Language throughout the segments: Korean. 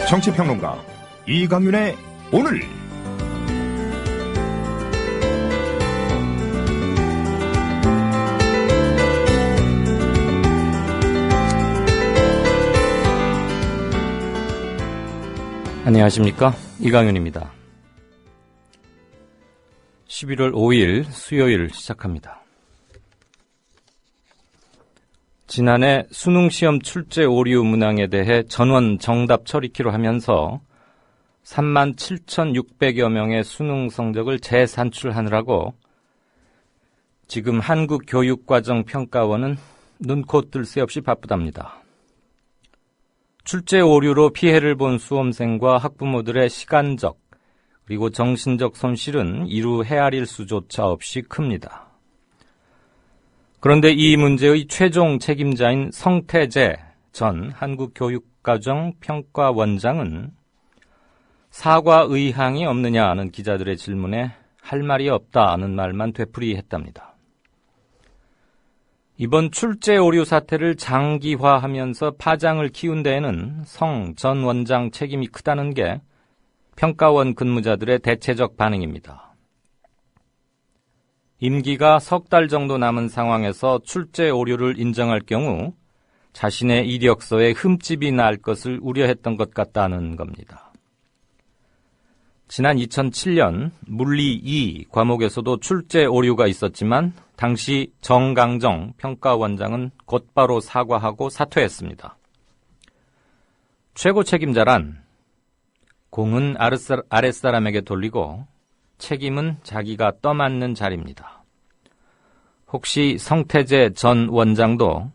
정치평론가 이강윤의 오늘. 안녕하십니까, 이강윤입니다. 11월 5일 수요일 시작합니다. 지난해 수능시험 출제 오류 문항에 대해 전원 정답 처리키로 하면서 37,600여 명의 수능 성적을 재산출하느라고 지금 한국교육과정평가원은 눈코 뜰 새 없이 바쁘답니다. 출제 오류로 피해를 본 수험생과 학부모들의 시간적 그리고 정신적 손실은 이루 헤아릴 수조차 없이 큽니다. 그런데 이 문제의 최종 책임자인 성태재 전 한국교육과정평가원장은 사과 의향이 없느냐는 기자들의 질문에 할 말이 없다는 말만 되풀이했답니다. 이번 출제 오류 사태를 장기화하면서 파장을 키운 데에는 성 전 원장 책임이 크다는 게 평가원 근무자들의 대체적 반응입니다. 임기가 석 달 정도 남은 상황에서 출제 오류를 인정할 경우 자신의 이력서에 흠집이 날 것을 우려했던 것 같다는 겁니다. 지난 2007년 물리 2 과목에서도 출제 오류가 있었지만 당시 정강정 평가원장은 곧바로 사과하고 사퇴했습니다. 최고 책임자란 공은 아랫사람에게 돌리고 책임은 자기가 떠맡는 자리입니다. 혹시 성태재 전 원장도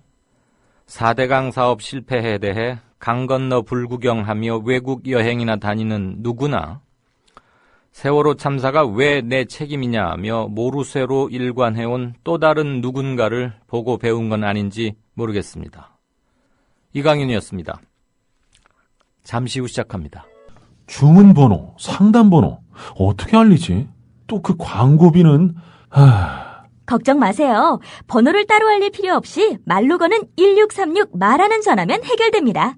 4대강 사업 실패에 대해 강 건너 불구경하며 외국 여행이나 다니는 누구나 세월호 참사가 왜 내 책임이냐며 모르쇠로 일관해온 또 다른 누군가를 보고 배운 건 아닌지 모르겠습니다. 이강윤이었습니다. 잠시 후 시작합니다. 주문번호, 상담번호 어떻게 알리지? 또 그 광고비는... 걱정 마세요. 번호를 따로 알릴 필요 없이 말로 거는 1636 말하는 전화면 해결됩니다.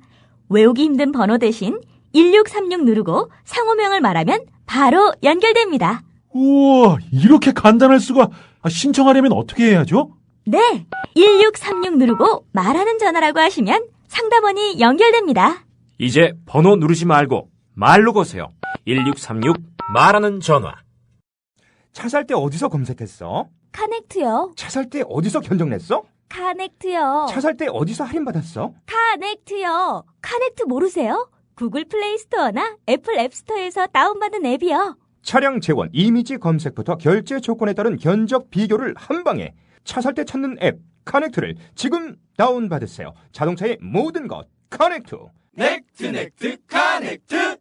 외우기 힘든 번호 대신 1636 누르고 상호명을 말하면 바로 연결됩니다. 우와, 이렇게 간단할 수가... 신청하려면 어떻게 해야죠? 네, 1636 누르고 말하는 전화라고 하시면 상담원이 연결됩니다. 이제 번호 누르지 말고 말로 거세요. 1636 말하는 전화. 차 살 때 어디서 검색했어? 카넥트요. 차 살 때 어디서 견적냈어? 카넥트요. 차 살 때 어디서 할인받았어? 카넥트요. 카넥트 모르세요? 구글 플레이 스토어나 애플 앱스토어에서 다운받은 앱이요. 차량 재원, 이미지 검색부터 결제 조건에 따른 견적 비교를 한 방에. 차 살 때 찾는 앱 카넥트를 지금 다운받으세요. 자동차의 모든 것 카넥트. 넥트 카넥트.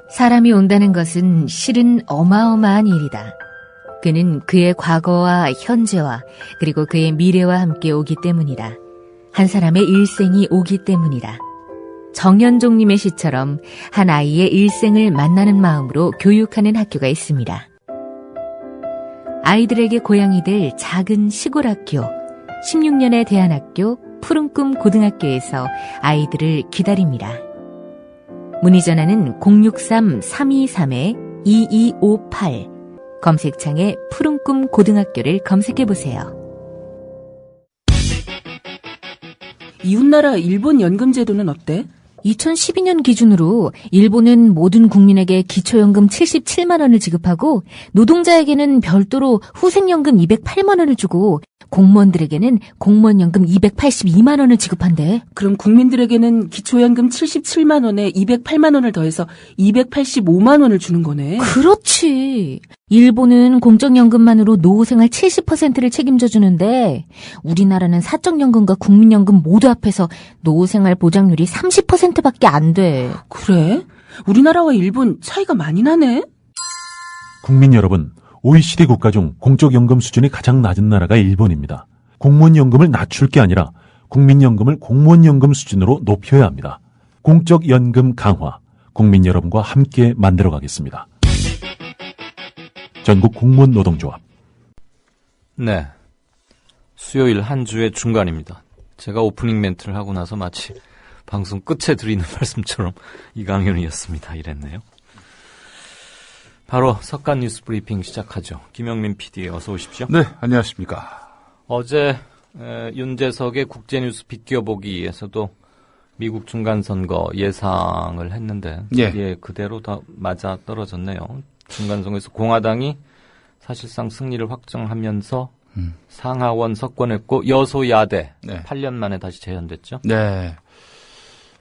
사람이 온다는 것은 실은 어마어마한 일이다. 그는 그의 과거와 현재와 그리고 그의 미래와 함께 오기 때문이다. 한 사람의 일생이 오기 때문이다. 정현종님의 시처럼 한 아이의 일생을 만나는 마음으로 교육하는 학교가 있습니다. 아이들에게 고향이 될 작은 시골 학교, 16년의 대안학교 푸른꿈 고등학교에서 아이들을 기다립니다. 문의 전화는 063-323-2258 검색창에 푸른꿈 고등학교를 검색해보세요. 이웃나라 일본 연금 제도는 어때? 2012년 기준으로 일본은 모든 국민에게 기초연금 77만 원을 지급하고 노동자에게는 별도로 후생연금 208만 원을 주고 공무원들에게는 공무원연금 282만 원을 지급한대. 그럼 국민들에게는 기초연금 77만 원에 208만 원을 더해서 285만 원을 주는 거네. 그렇지. 일본은 공적연금만으로 노후생활 70%를 책임져 주는데 우리나라는 사적연금과 국민연금 모두 합해서 노후생활 보장률이 30%밖에 안 돼. 그래? 우리나라와 일본 차이가 많이 나네? 국민 여러분, OECD 국가 중 공적연금 수준이 가장 낮은 나라가 일본입니다. 공무원연금을 낮출 게 아니라 국민연금을 공무원연금 수준으로 높여야 합니다. 공적연금 강화, 국민 여러분과 함께 만들어가겠습니다. 전국 공무원 노동조합. 네, 수요일 한 주의 중간입니다. 제가 오프닝 멘트를 하고 나서 마치 방송 끝에 드리는 말씀처럼 이강윤이었습니다. 이랬네요. 바로 석간 뉴스 브리핑 시작하죠. 김영민 PD 어서 오십시오. 네, 안녕하십니까. 어제 윤재석의 국제뉴스 비껴보기에서도 미국 중간선거 예상을 했는데 예, 그대로 다 맞아 떨어졌네요. 중간선거에서 공화당이 사실상 승리를 확정하면서 상하원 석권했고 여소야대 8년 만에 다시 재현됐죠. 네.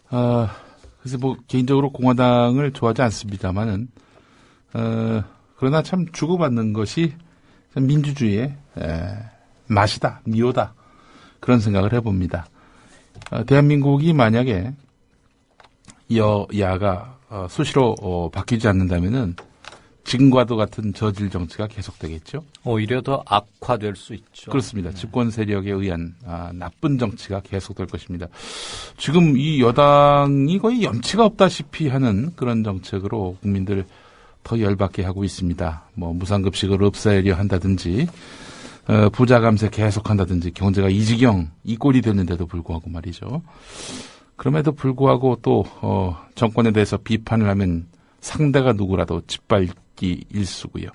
그래서 뭐 개인적으로 공화당을 좋아하지 않습니다만은 그러나 참 주고받는 것이 민주주의의 맛이다, 미호다 그런 생각을 해봅니다. 대한민국이 만약에 여야가 수시로 바뀌지 않는다면은 지금과도 같은 저질 정치가 계속되겠죠. 오히려 더 악화될 수 있죠. 그렇습니다. 집권 세력에 의한 나쁜 정치가 계속될 것입니다. 지금 이 여당이 거의 염치가 없다시피 하는 그런 정책으로 국민들 더 열받게 하고 있습니다. 뭐 무상급식을 없애려 한다든지 부자 감세 계속한다든지 경제가 이 지경 이 꼴이 됐는데도 불구하고 말이죠. 그럼에도 불구하고 또 정권에 대해서 비판을 하면 상대가 누구라도 짓밟기 일쑤고요.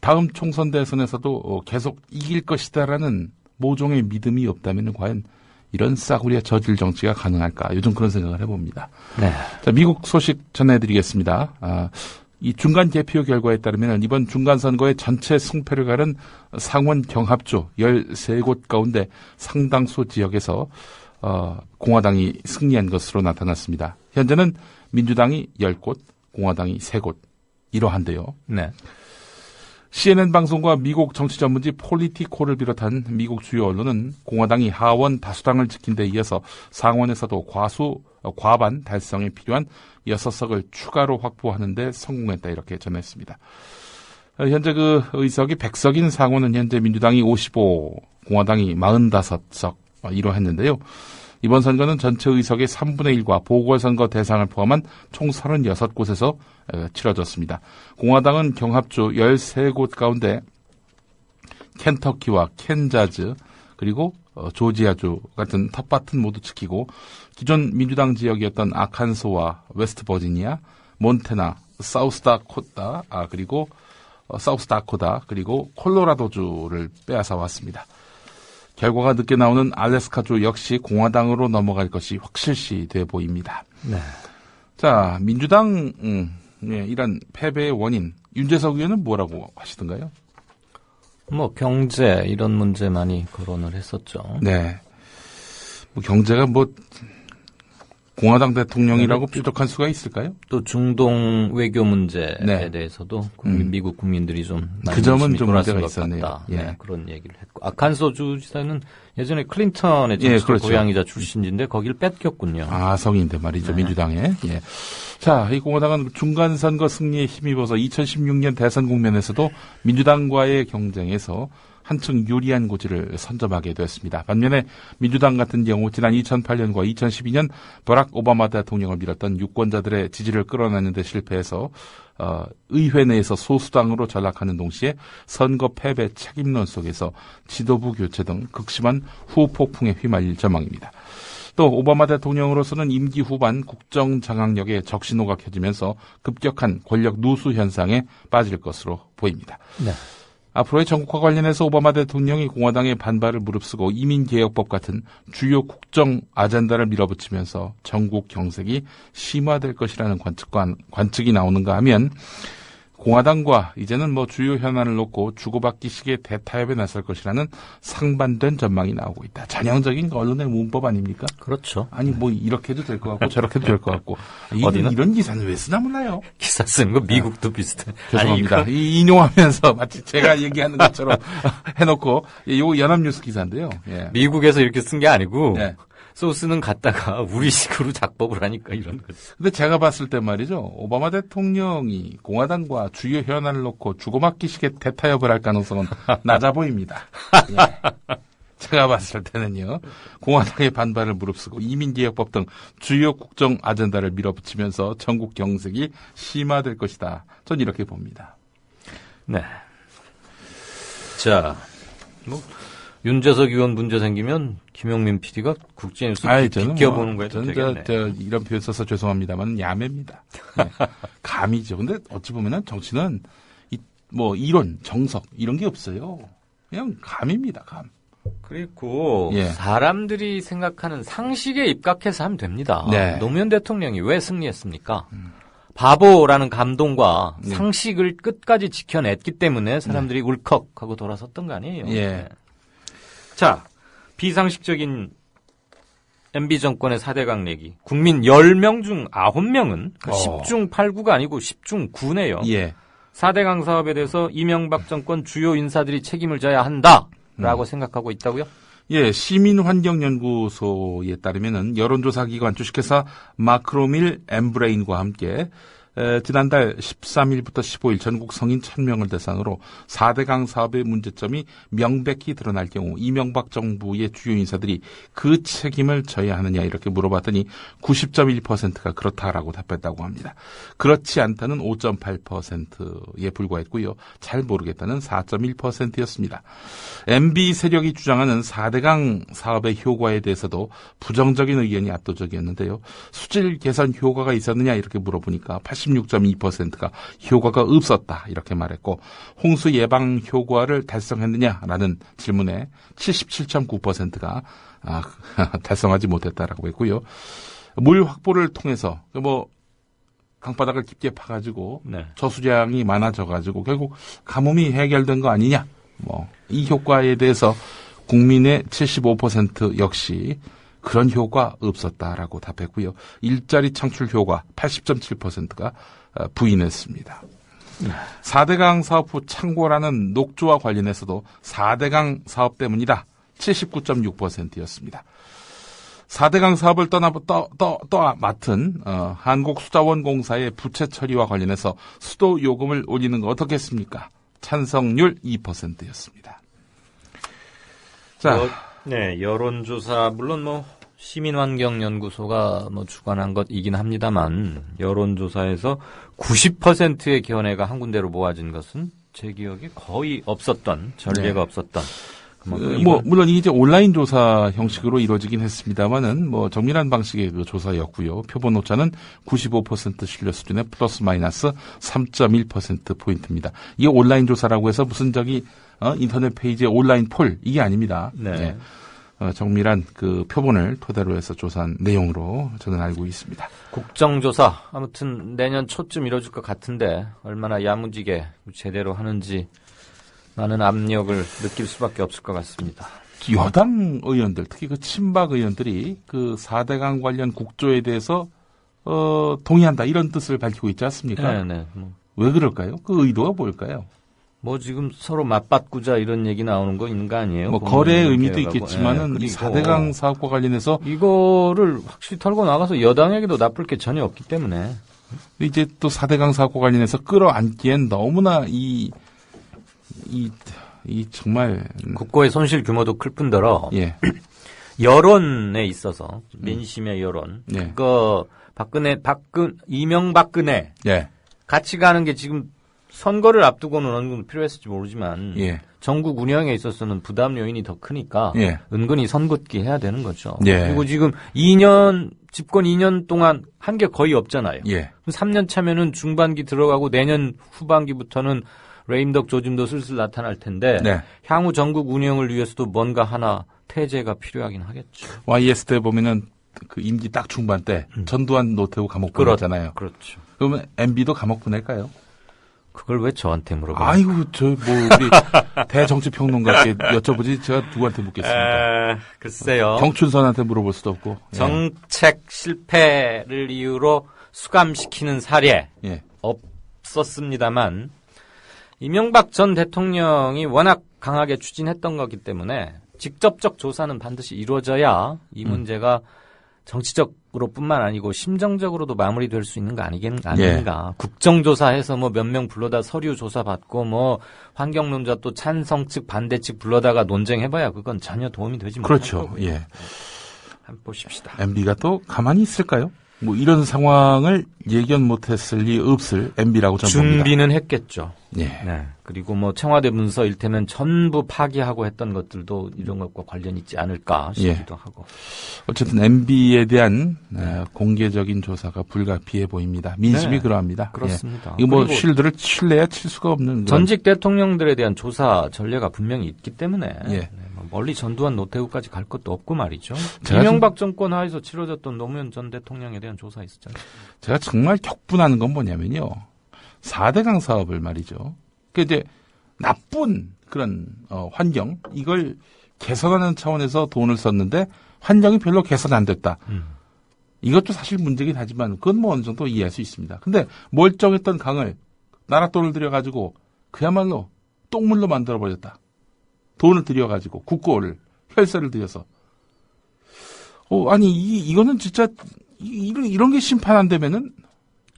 다음 총선 대선에서도 계속 이길 것이다라는 모종의 믿음이 없다면 과연 이런 싸구려 저질 정치가 가능할까? 요즘 그런 생각을 해봅니다. 네. 자, 미국 소식 전해드리겠습니다. 이 중간 개표 결과에 따르면 이번 중간 선거의 전체 승패를 가른 상원 경합조 13곳 가운데 상당수 지역에서 공화당이 승리한 것으로 나타났습니다. 현재는 민주당이 10곳, 공화당이 3곳 이러한데요. 네. CNN 방송과 미국 정치 전문지 폴리티코를 비롯한 미국 주요 언론은 공화당이 하원 다수당을 지킨 데 이어서 상원에서도 과반 달성에 필요한 6석을 추가로 확보하는 데 성공했다 이렇게 전했습니다. 현재 그 의석이 100석인 상원은 현재 민주당이 55, 공화당이 45석 이러했는데요. 이번 선거는 전체 의석의 3분의 1과 보궐선거 대상을 포함한 총 36곳에서 치러졌습니다. 공화당은 경합주 13곳 가운데 켄터키와 캔자즈 그리고 조지아주 같은 텃밭은 모두 지키고 기존 민주당 지역이었던 아칸소와 웨스트버지니아, 몬테나, 사우스다코타 그리고 콜로라도주를 빼앗아 왔습니다. 결과가 늦게 나오는 알래스카주 역시 공화당으로 넘어갈 것이 확실시 돼 보입니다. 네. 자, 민주당 이런 패배의 원인 윤재석 의원은 뭐라고 하시던가요? 뭐 경제 이런 문제 많이 거론을 했었죠. 네. 뭐 경제가 뭐 공화당 대통령이라고 뾰족할 수가 있을까요? 또 중동 외교 문제에 네. 대해서도 미국 국민들이 좀 그 점은 좀 문제가 있었네요. 네, 예. 그런 얘기를 했고 아칸소 주지사는 예전에 클린턴의 예, 그렇죠. 고향이자 출신인데 거기를 뺏겼군요. 성인데 말이죠. 네. 민주당에. 예. 자, 이 공화당은 중간선거 승리에 힘입어서 2016년 대선 국면에서도 민주당과의 경쟁에서 한층 유리한 고지를 선점하게 되었습니다. 반면에 민주당 같은 경우 지난 2008년과 2012년 버락 오바마 대통령을 밀었던 유권자들의 지지를 끌어내는 데 실패해서 의회 내에서 소수당으로 전락하는 동시에 선거 패배 책임론 속에서 지도부 교체 등 극심한 후폭풍에 휘말릴 전망입니다. 또 오바마 대통령으로서는 임기 후반 국정 장악력에 적신호가 켜지면서 급격한 권력 누수 현상에 빠질 것으로 보입니다. 네. 앞으로의 정국과 관련해서 오바마 대통령이 공화당의 반발을 무릅쓰고 이민개혁법 같은 주요 국정 아젠다를 밀어붙이면서 전국 경색이 심화될 것이라는 관측이 나오는가 하면 공화당과 이제는 뭐 주요 현안을 놓고 주고받기식의 대타협에 나설 것이라는 상반된 전망이 나오고 있다. 전형적인 언론의 문법 아닙니까? 그렇죠. 아니 뭐 이렇게 해도 될 것 같고 저렇게 해도 될 것 같고 어디는? 이런 기사는 왜 쓰나 몰라요. 기사 쓰는 거 미국도 비슷해. 죄송합니다. 인용하면서 마치 제가 얘기하는 것처럼 해놓고 이거 연합뉴스 기사인데요. 예. 미국에서 이렇게 쓴 게 아니고 네. 소스는 갖다가 우리식으로 작법을 하니까 이런 거지. 근데 제가 봤을 때 말이죠. 오바마 대통령이 공화당과 주요 현안을 놓고 주고받기식의 대타협을 할 가능성은 낮아 보입니다. 예. 제가 봤을 때는요. 공화당의 반발을 무릅쓰고 이민개혁법 등 주요 국정 아젠다를 밀어붙이면서 전국 경색이 심화될 것이다. 전 이렇게 봅니다. 네. 자, 뭐 윤재석 의원 문제 생기면 김용민 PD가 국제뉴스 비껴보는 거에 저는 되겠네. 이런 표현 써서 죄송합니다만 야매입니다. 네. 감이죠. 근데 어찌 보면은 정치는 이론, 정석 이런 게 없어요. 그냥 감입니다. 감. 그리고 예. 사람들이 생각하는 상식에 입각해서 하면 됩니다. 네. 노무현 대통령이 왜 승리했습니까? 바보라는 감동과 네. 상식을 끝까지 지켜냈기 때문에 사람들이 울컥하고 돌아섰던 거 아니에요. 예. 네. 자, 비상식적인 MB 정권의 4대강 내기. 국민 10명 중 9명은 10중 8구가 아니고 10중 9네요. 예. 4대강 사업에 대해서 이명박 정권 주요 인사들이 책임을 져야 한다라고 생각하고 있다고요? 예, 시민환경연구소에 따르면은 여론조사 기관 주식회사 마크로밀 엠브레인과 함께 지난달 13일부터 15일 전국 성인 1000명을 대상으로 4대강 사업의 문제점이 명백히 드러날 경우 이명박 정부의 주요 인사들이 그 책임을 져야 하느냐 이렇게 물어봤더니 90.1%가 그렇다라고 답했다고 합니다. 그렇지 않다는 5.8%에 불과했고요. 잘 모르겠다는 4.1%였습니다. MB 세력이 주장하는 4대강 사업의 효과에 대해서도 부정적인 의견이 압도적이었는데요. 수질 개선 효과가 있었느냐 이렇게 물어보니까 86.2%가 효과가 없었다 이렇게 말했고 홍수 예방 효과를 달성했느냐라는 질문에 77.9%가 달성하지 못했다라고 했고요. 물 확보를 통해서 강바닥을 깊게 파가지고 네. 저수량이 많아져가지고 결국 가뭄이 해결된 거 아니냐. 이 효과에 대해서 국민의 75% 역시 그런 효과 없었다라고 답했고요. 일자리 창출 효과 80.7%가 부인했습니다. 4대강 사업 후 창고라는 녹조와 관련해서도 4대강 사업 때문이다. 79.6%였습니다. 4대강 사업을 맡은 한국수자원공사의 부채 처리와 관련해서 수도 요금을 올리는 거 어떻겠습니까? 찬성률 2%였습니다. 자, 여론조사 물론 시민환경연구소가 주관한 것이긴 합니다만 여론조사에서 90%의 견해가 한 군데로 모아진 것은 제 기억에 거의 없었던 전례가 없었던. 물론 이게 이제 온라인 조사 형식으로 이루어지긴 했습니다만은 정밀한 방식의 그 조사였고요. 표본 오차는 95% 신뢰 수준의 플러스 마이너스 3.1% 포인트입니다. 이게 온라인 조사라고 해서 무슨 인터넷 페이지에 온라인 폴 이게 아닙니다. 네. 정밀한 그 표본을 토대로 해서 조사한 내용으로 저는 알고 있습니다. 국정조사 아무튼 내년 초쯤 이뤄질 것 같은데 얼마나 야무지게 제대로 하는지 많은 압력을 느낄 수밖에 없을 것 같습니다. 여당 의원들, 특히 그 친박 의원들이 그 4대강 관련 국조에 대해서 동의한다 이런 뜻을 밝히고 있지 않습니까? 네. 왜 그럴까요? 그 의도가 뭘까요? 지금 서로 맞바꾸자 이런 얘기 나오는 거 있는 거 아니에요? 거래의 의미도 있겠지만은 이 4대강 사업과 관련해서 이거를 확실히 털고 나가서 여당에게도 나쁠 게 전혀 없기 때문에 이제 또 4대강 사업과 관련해서 끌어안기엔 너무나 이 정말 국고의 손실 규모도 클 뿐더러 예. 여론에 있어서 민심의 여론 예. 그거 이명박근혜 예. 같이 가는 게 지금 선거를 앞두고는 어느 정도 필요했을지 모르지만 예. 전국 운영에 있어서는 부담 요인이 더 크니까 예. 은근히 선긋기 해야 되는 거죠. 예. 그리고 지금 집권 2년 동안 한 게 거의 없잖아요. 예. 3년 차면은 중반기 들어가고 내년 후반기부터는 레임덕 조짐도 슬슬 나타날 텐데 네. 향후 전국 운영을 위해서도 뭔가 하나 태제가 필요하긴 하겠죠. YS 때 보면은 그 임기 딱 중반 때 전두환 노태우 감옥 보냈잖아요. 그렇죠. 그러면 MB도 감옥 보낼까요? 그걸 왜 저한테 물어봐요? 아이고 우리 대정치평론가께 여쭤보지 제가 누구한테 묻겠습니까? 글쎄요. 경춘선한테 물어볼 수도 없고. 정책 실패를 이유로 수감시키는 사례 예. 없었습니다만 이명박 전 대통령이 워낙 강하게 추진했던 거기 때문에 직접적 조사는 반드시 이루어져야 이 문제가 정치적으로 뿐만 아니고 심정적으로도 마무리될 수 있는 거 아닌가. 예. 국정조사해서 몇 명 불러다 서류 조사 받고 환경론자 또 찬성 측 반대 측 불러다가 논쟁해봐야 그건 전혀 도움이 되지 못할 그렇죠. 거고요. 예. 한번 보십시다. MB가 또 가만히 있을까요? 뭐 이런 상황을 예견 못했을 리 없을 MB라고 저는 봅니다. 준비는 했겠죠. 예. 네. 그리고 뭐 청와대 문서 일테면 전부 파기하고 했던 것들도 이런 것과 관련이 있지 않을까 싶기도 하고. 어쨌든 MB에 대한 공개적인 조사가 불가피해 보입니다. 민심이 네. 그러합니다. 그렇습니다. 예. 이거 뭐 그리고 칠래야 칠 수가 없는 전직 대통령들에 대한 조사 전례가 분명히 있기 때문에 예. 네, 뭐 멀리 전두환 노태우까지 갈 것도 없고 말이죠. 제가 이명박 정권 하에서 치러졌던 노무현 전 대통령에 대한 조사 있었잖아요. 제가 정말 격분하는 건 뭐냐면요. 4대강 사업을 말이죠. 그 이제 나쁜 그런 환경 이걸 개선하는 차원에서 돈을 썼는데 환경이 별로 개선 안 됐다. 이것도 사실 문제긴 하지만 그건 뭐 어느 정도 이해할 수 있습니다. 근데 멀쩡했던 강을 나라 돈을 들여가지고 그야말로 똥물로 만들어버렸다. 돈을 들여가지고 국고를 혈세를 들여서 아니 이거는 진짜 이런 게 심판 안 되면은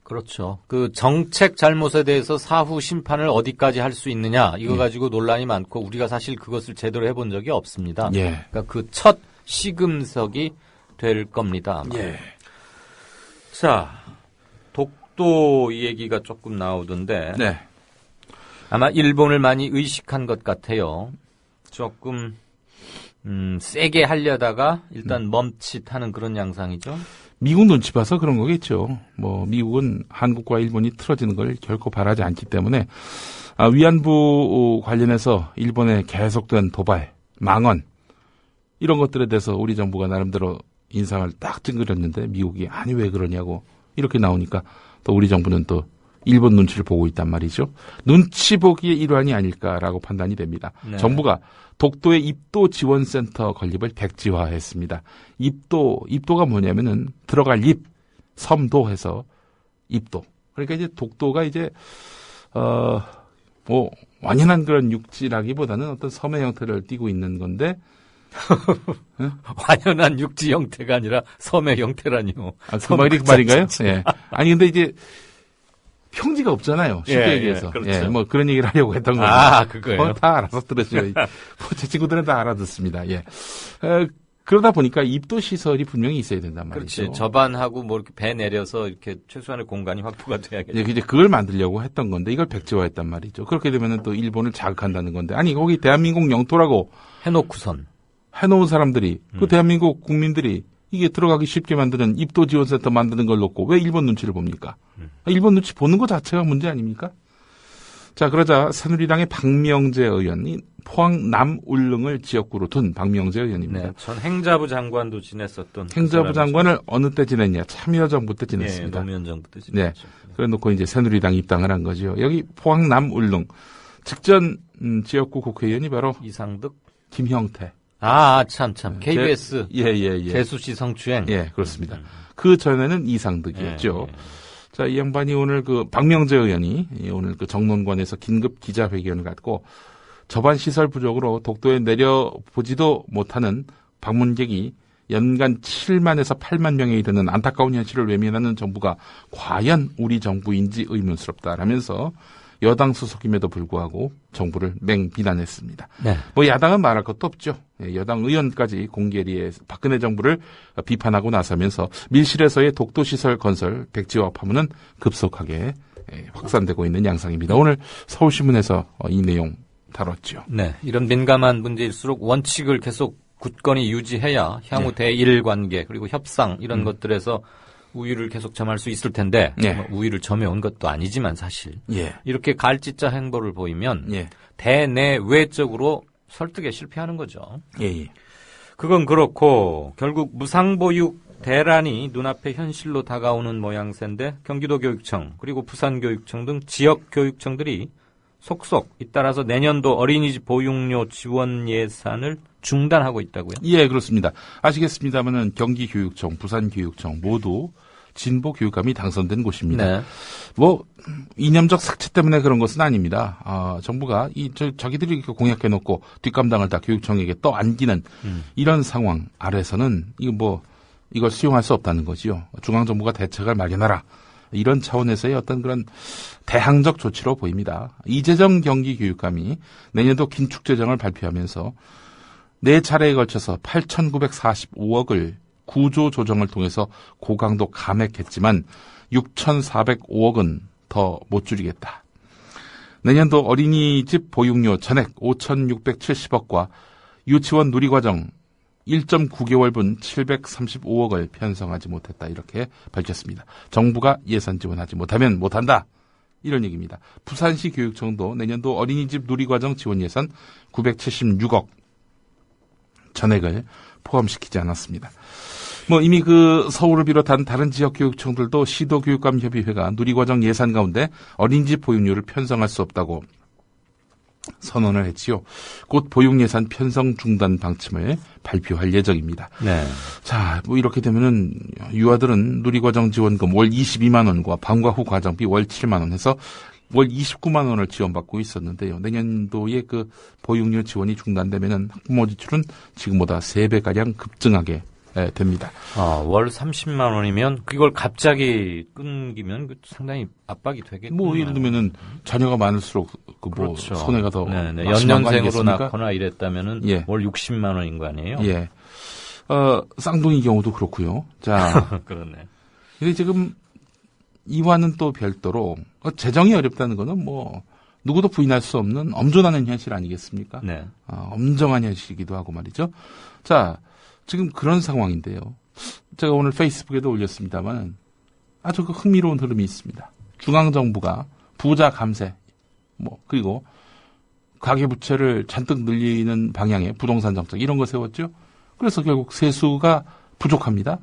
그렇죠. 그 정책 잘못에 대해서 사후 심판을 어디까지 할 수 있느냐 이거 예. 가지고 논란이 많고 우리가 사실 그것을 제대로 해본 적이 없습니다. 예. 그러니까 그 첫 시금석이 될 겁니다. 아마. 예. 자, 독도 이 얘기가 조금 나오던데 네. 아마 일본을 많이 의식한 것 같아요. 조금 세게 하려다가 일단 멈칫하는 그런 양상이죠. 미국 눈치 봐서 그런 거겠죠. 뭐 미국은 한국과 일본이 틀어지는 걸 결코 바라지 않기 때문에 위안부 관련해서 일본의 계속된 도발, 망언 이런 것들에 대해서 우리 정부가 나름대로 인상을 딱 찡그렸는데 미국이 아니 왜 그러냐고 이렇게 나오니까 또 우리 정부는 또 일본 눈치를 보고 있단 말이죠. 눈치 보기의 일환이 아닐까라고 판단이 됩니다. 네. 정부가 독도의 입도 지원센터 건립을 백지화했습니다. 입도가 뭐냐면은 들어갈 입, 섬도해서 입도. 그러니까 이제 독도가 이제 뭐 완연한 그런 육지라기보다는 어떤 섬의 형태를 띠고 있는 건데 완연한 육지 형태가 아니라 섬의 형태라니요. 그 말인가요? 예. 아니 근데 이제 평지가 없잖아요. 쉽게 예, 얘기해서. 예, 그렇죠. 예, 뭐 그런 얘기를 하려고 했던 거예요. 아, 그거예요? 다 알아서 들으시죠. 제 친구들은 다 알아듣습니다. 예. 그러다 보니까 입도 시설이 분명히 있어야 된단 말이죠. 그렇지. 저반하고 뭐 이렇게 배 내려서 이렇게 최소한의 공간이 확보가 돼야겠죠. 예, 이제 그걸 만들려고 했던 건데 이걸 백지화했단 말이죠. 그렇게 되면은 또 일본을 자극한다는 건데 아니 거기 대한민국 영토라고 해놓고선. 해놓은 사람들이 그 대한민국 국민들이 이게 들어가기 쉽게 만드는 입도 지원센터 만드는 걸 놓고 왜 일본 눈치를 봅니까? 일본 눈치 보는 것 자체가 문제 아닙니까? 자, 그러자 새누리당의 박명재 의원이 포항 남울릉을 지역구로 둔 박명재 의원입니다. 네, 전 행자부 장관도 지냈었던. 행자부 장관을 어느 때 지냈냐? 참여정부 때 지냈습니다. 네, 노무현 정부 때 네. 지냈죠. 그래 놓고 이제 새누리당 입당을 한 거죠. 여기 포항 남울릉 직전 지역구 국회의원이 바로 이상득. 김형태. 참. KBS. 예. 재수씨 성추행. 예, 그렇습니다. 그 전에는 이상득이었죠. 예. 자, 이 양반이 오늘 박명재 의원이 오늘 정론관에서 긴급 기자회견을 갖고 저반 시설 부족으로 독도에 내려보지도 못하는 방문객이 연간 7만에서 8만 명에 이르는 안타까운 현실을 외면하는 정부가 과연 우리 정부인지 의문스럽다라면서 여당 소속임에도 불구하고 정부를 맹비난했습니다. 네. 뭐 야당은 말할 것도 없죠. 여당 의원까지 공개리에 박근혜 정부를 비판하고 나서면서 밀실에서의 독도시설 건설 백지화 파문은 급속하게 확산되고 있는 양상입니다. 오늘 서울신문에서 이 내용 다뤘죠. 네. 이런 민감한 문제일수록 원칙을 계속 굳건히 유지해야 향후 대일 관계 그리고 협상 이런 것들에서 우위를 계속 점할 수 있을 텐데 우위를 점해온 것도 아니지만 사실 이렇게 갈짓자 행보를 보이면 대내외적으로 설득에 실패하는 거죠. 그건 그렇고 결국 무상보육 대란이 눈앞에 현실로 다가오는 모양새인데 경기도교육청 그리고 부산교육청 등 지역교육청들이 속속 잇따라서 내년도 어린이집 보육료 지원 예산을 중단하고 있다고요? 예, 그렇습니다. 아시겠습니다만은 경기교육청, 부산교육청 모두 진보 교육감이 당선된 곳입니다. 네. 뭐 이념적 색채 때문에 그런 것은 아닙니다. 정부가 자기들이 이렇게 공약해놓고 뒷감당을 다 교육청에게 떠안기는 이런 상황 아래서는 이걸 수용할 수 없다는 거지요. 중앙정부가 대책을 마련하라. 이런 차원에서의 어떤 그런 대항적 조치로 보입니다. 이재정 경기교육감이 내년도 긴축재정을 발표하면서 4차례에 걸쳐서 8,945억을 구조 조정을 통해서 고강도 감액했지만 6,405억은 더 못 줄이겠다. 내년도 어린이집 보육료 전액 5,670억과 유치원 누리과정 1.9개월분 735억을 편성하지 못했다. 이렇게 밝혔습니다. 정부가 예산 지원하지 못하면 못한다. 이런 얘기입니다. 부산시 교육청도 내년도 어린이집 누리과정 지원 예산 976억 전액을 포함시키지 않았습니다. 이미 서울을 비롯한 다른 지역 교육청들도 시도교육감협의회가 누리과정 예산 가운데 어린이집 보육료를 편성할 수 없다고 선언을 했지요. 곧 보육예산 편성 중단 방침을 발표할 예정입니다. 네. 자, 이렇게 되면은 유아들은 누리과정 지원금 월 22만 원과 방과 후 과정비 월 7만 원 해서 월 29만 원을 지원받고 있었는데요. 내년도에 보육료 지원이 중단되면은 학부모 지출은 지금보다 3배가량 급증하게 됩니다. 월 30만 원이면 그걸 갑자기 끊기면 상당히 압박이 되겠군요. 예를 들면은 자녀가 많을수록 그렇죠. 손해가 더 연년생으로 낳거나 이랬다면은 예. 월 60만 원인 거 아니에요? 예. 쌍둥이 경우도 그렇고요. 자, 그렇네. 근데 지금 이와는 또 별도로 재정이 어렵다는 거는 누구도 부인할 수 없는 엄존하는 현실 아니겠습니까? 네. 엄정한 현실이기도 하고 말이죠. 자, 지금 그런 상황인데요. 제가 오늘 페이스북에도 올렸습니다만 아주 흥미로운 흐름이 있습니다. 중앙정부가 부자 감세, 그리고 가계부채를 잔뜩 늘리는 방향의 부동산 정책 이런 거 세웠죠. 그래서 결국 세수가 부족합니다.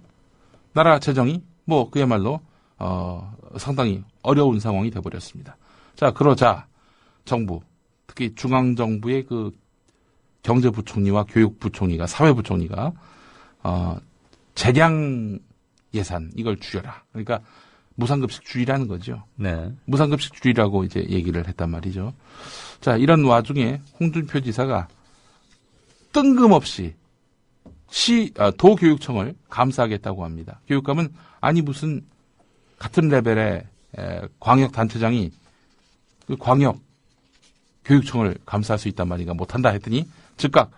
나라 재정이 그야말로 상당히 어려운 상황이 돼버렸습니다. 자, 그러자 정부, 특히 중앙정부의 경제부총리와 교육부총리가, 사회부총리가 재량 예산 이걸 줄여라. 그러니까 무상급식 줄이라는 거죠. 네. 무상급식 줄이라고 이제 얘기를 했단 말이죠. 자, 이런 와중에 홍준표 지사가 뜬금없이 도교육청을 감사하겠다고 합니다. 교육감은 무슨 같은 레벨의 광역단체장이 광역 교육청을 감사할 수 있단 말인가 못한다 했더니 즉각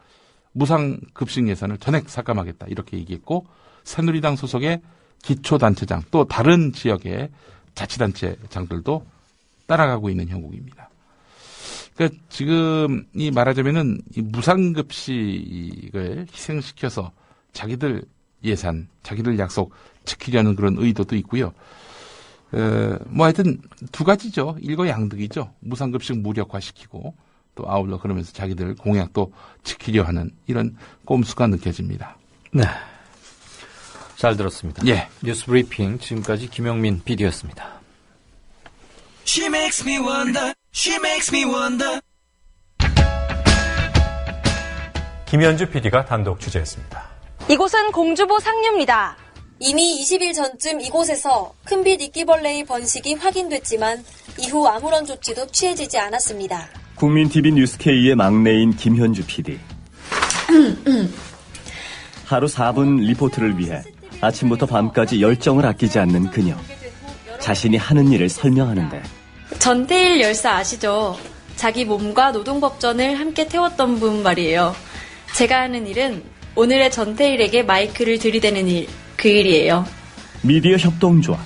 무상급식 예산을 전액 삭감하겠다 이렇게 얘기했고 새누리당 소속의 기초단체장 또 다른 지역의 자치단체장들도 따라가고 있는 형국입니다. 그러니까 지금 말하자면은 이 무상급식을 희생시켜서 자기들 예산, 자기들 약속 지키려는 그런 의도도 있고요. 하여튼 두 가지죠. 일거양득이죠. 무상급식 무력화시키고 또 아울러 그러면서 자기들 공약도 지키려 하는 이런 꼼수가 느껴집니다. 네. 잘 들었습니다. 예. 뉴스 브리핑 지금까지 김영민 PD였습니다. She makes me wonder. She makes me wonder. 김현주 PD가 단독 취재했습니다. 이곳은 공주보 상류입니다. 이미 20일 전쯤 이곳에서 큰빛 이끼벌레의 번식이 확인됐지만 이후 아무런 조치도 취해지지 않았습니다. 국민TV 뉴스K의 막내인 김현주 PD. 하루 4분 리포트를 위해 아침부터 밤까지 열정을 아끼지 않는 그녀. 자신이 하는 일을 설명하는데. 전태일 열사 아시죠? 자기 몸과 노동법전을 함께 태웠던 분 말이에요. 제가 하는 일은 오늘의 전태일에게 마이크를 들이대는 일, 그 일이에요. 미디어 협동조합.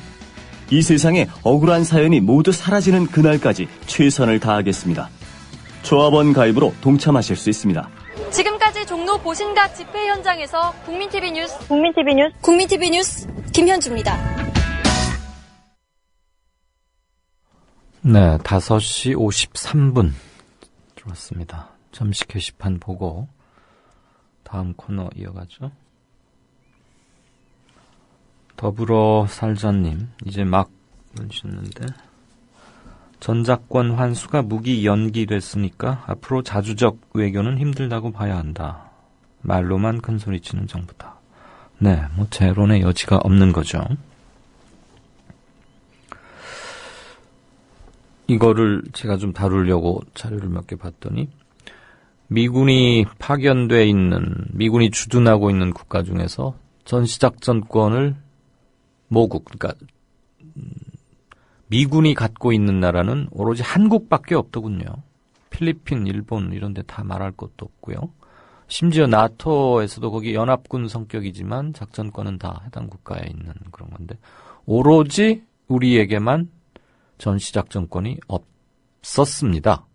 이 세상에 억울한 사연이 모두 사라지는 그날까지 최선을 다하겠습니다. 조합원 가입으로 동참하실 수 있습니다. 지금까지 종로 보신각 집회 현장에서 국민TV 뉴스 김현주입니다. 네, 5시 53분 들어왔습니다. 잠시 게시판 보고 다음 코너 이어가죠. 더불어 살자님 이제 막 보내주셨는데 전작권 환수가 무기 연기됐으니까 앞으로 자주적 외교는 힘들다고 봐야 한다. 말로만 큰소리치는 정부다. 네, 재론의 여지가 없는 거죠. 이거를 제가 좀 다루려고 자료를 몇 개 봤더니 미군이 파견돼 있는, 미군이 주둔하고 있는 국가 중에서 전시작전권을 모국, 그러니까 미군이 갖고 있는 나라는 오로지 한국밖에 없더군요. 필리핀, 일본 이런 데 다 말할 것도 없고요. 심지어 나토에서도 거기 연합군 성격이지만 작전권은 다 해당 국가에 있는 그런 건데 오로지 우리에게만 전시작전권이 없었습니다.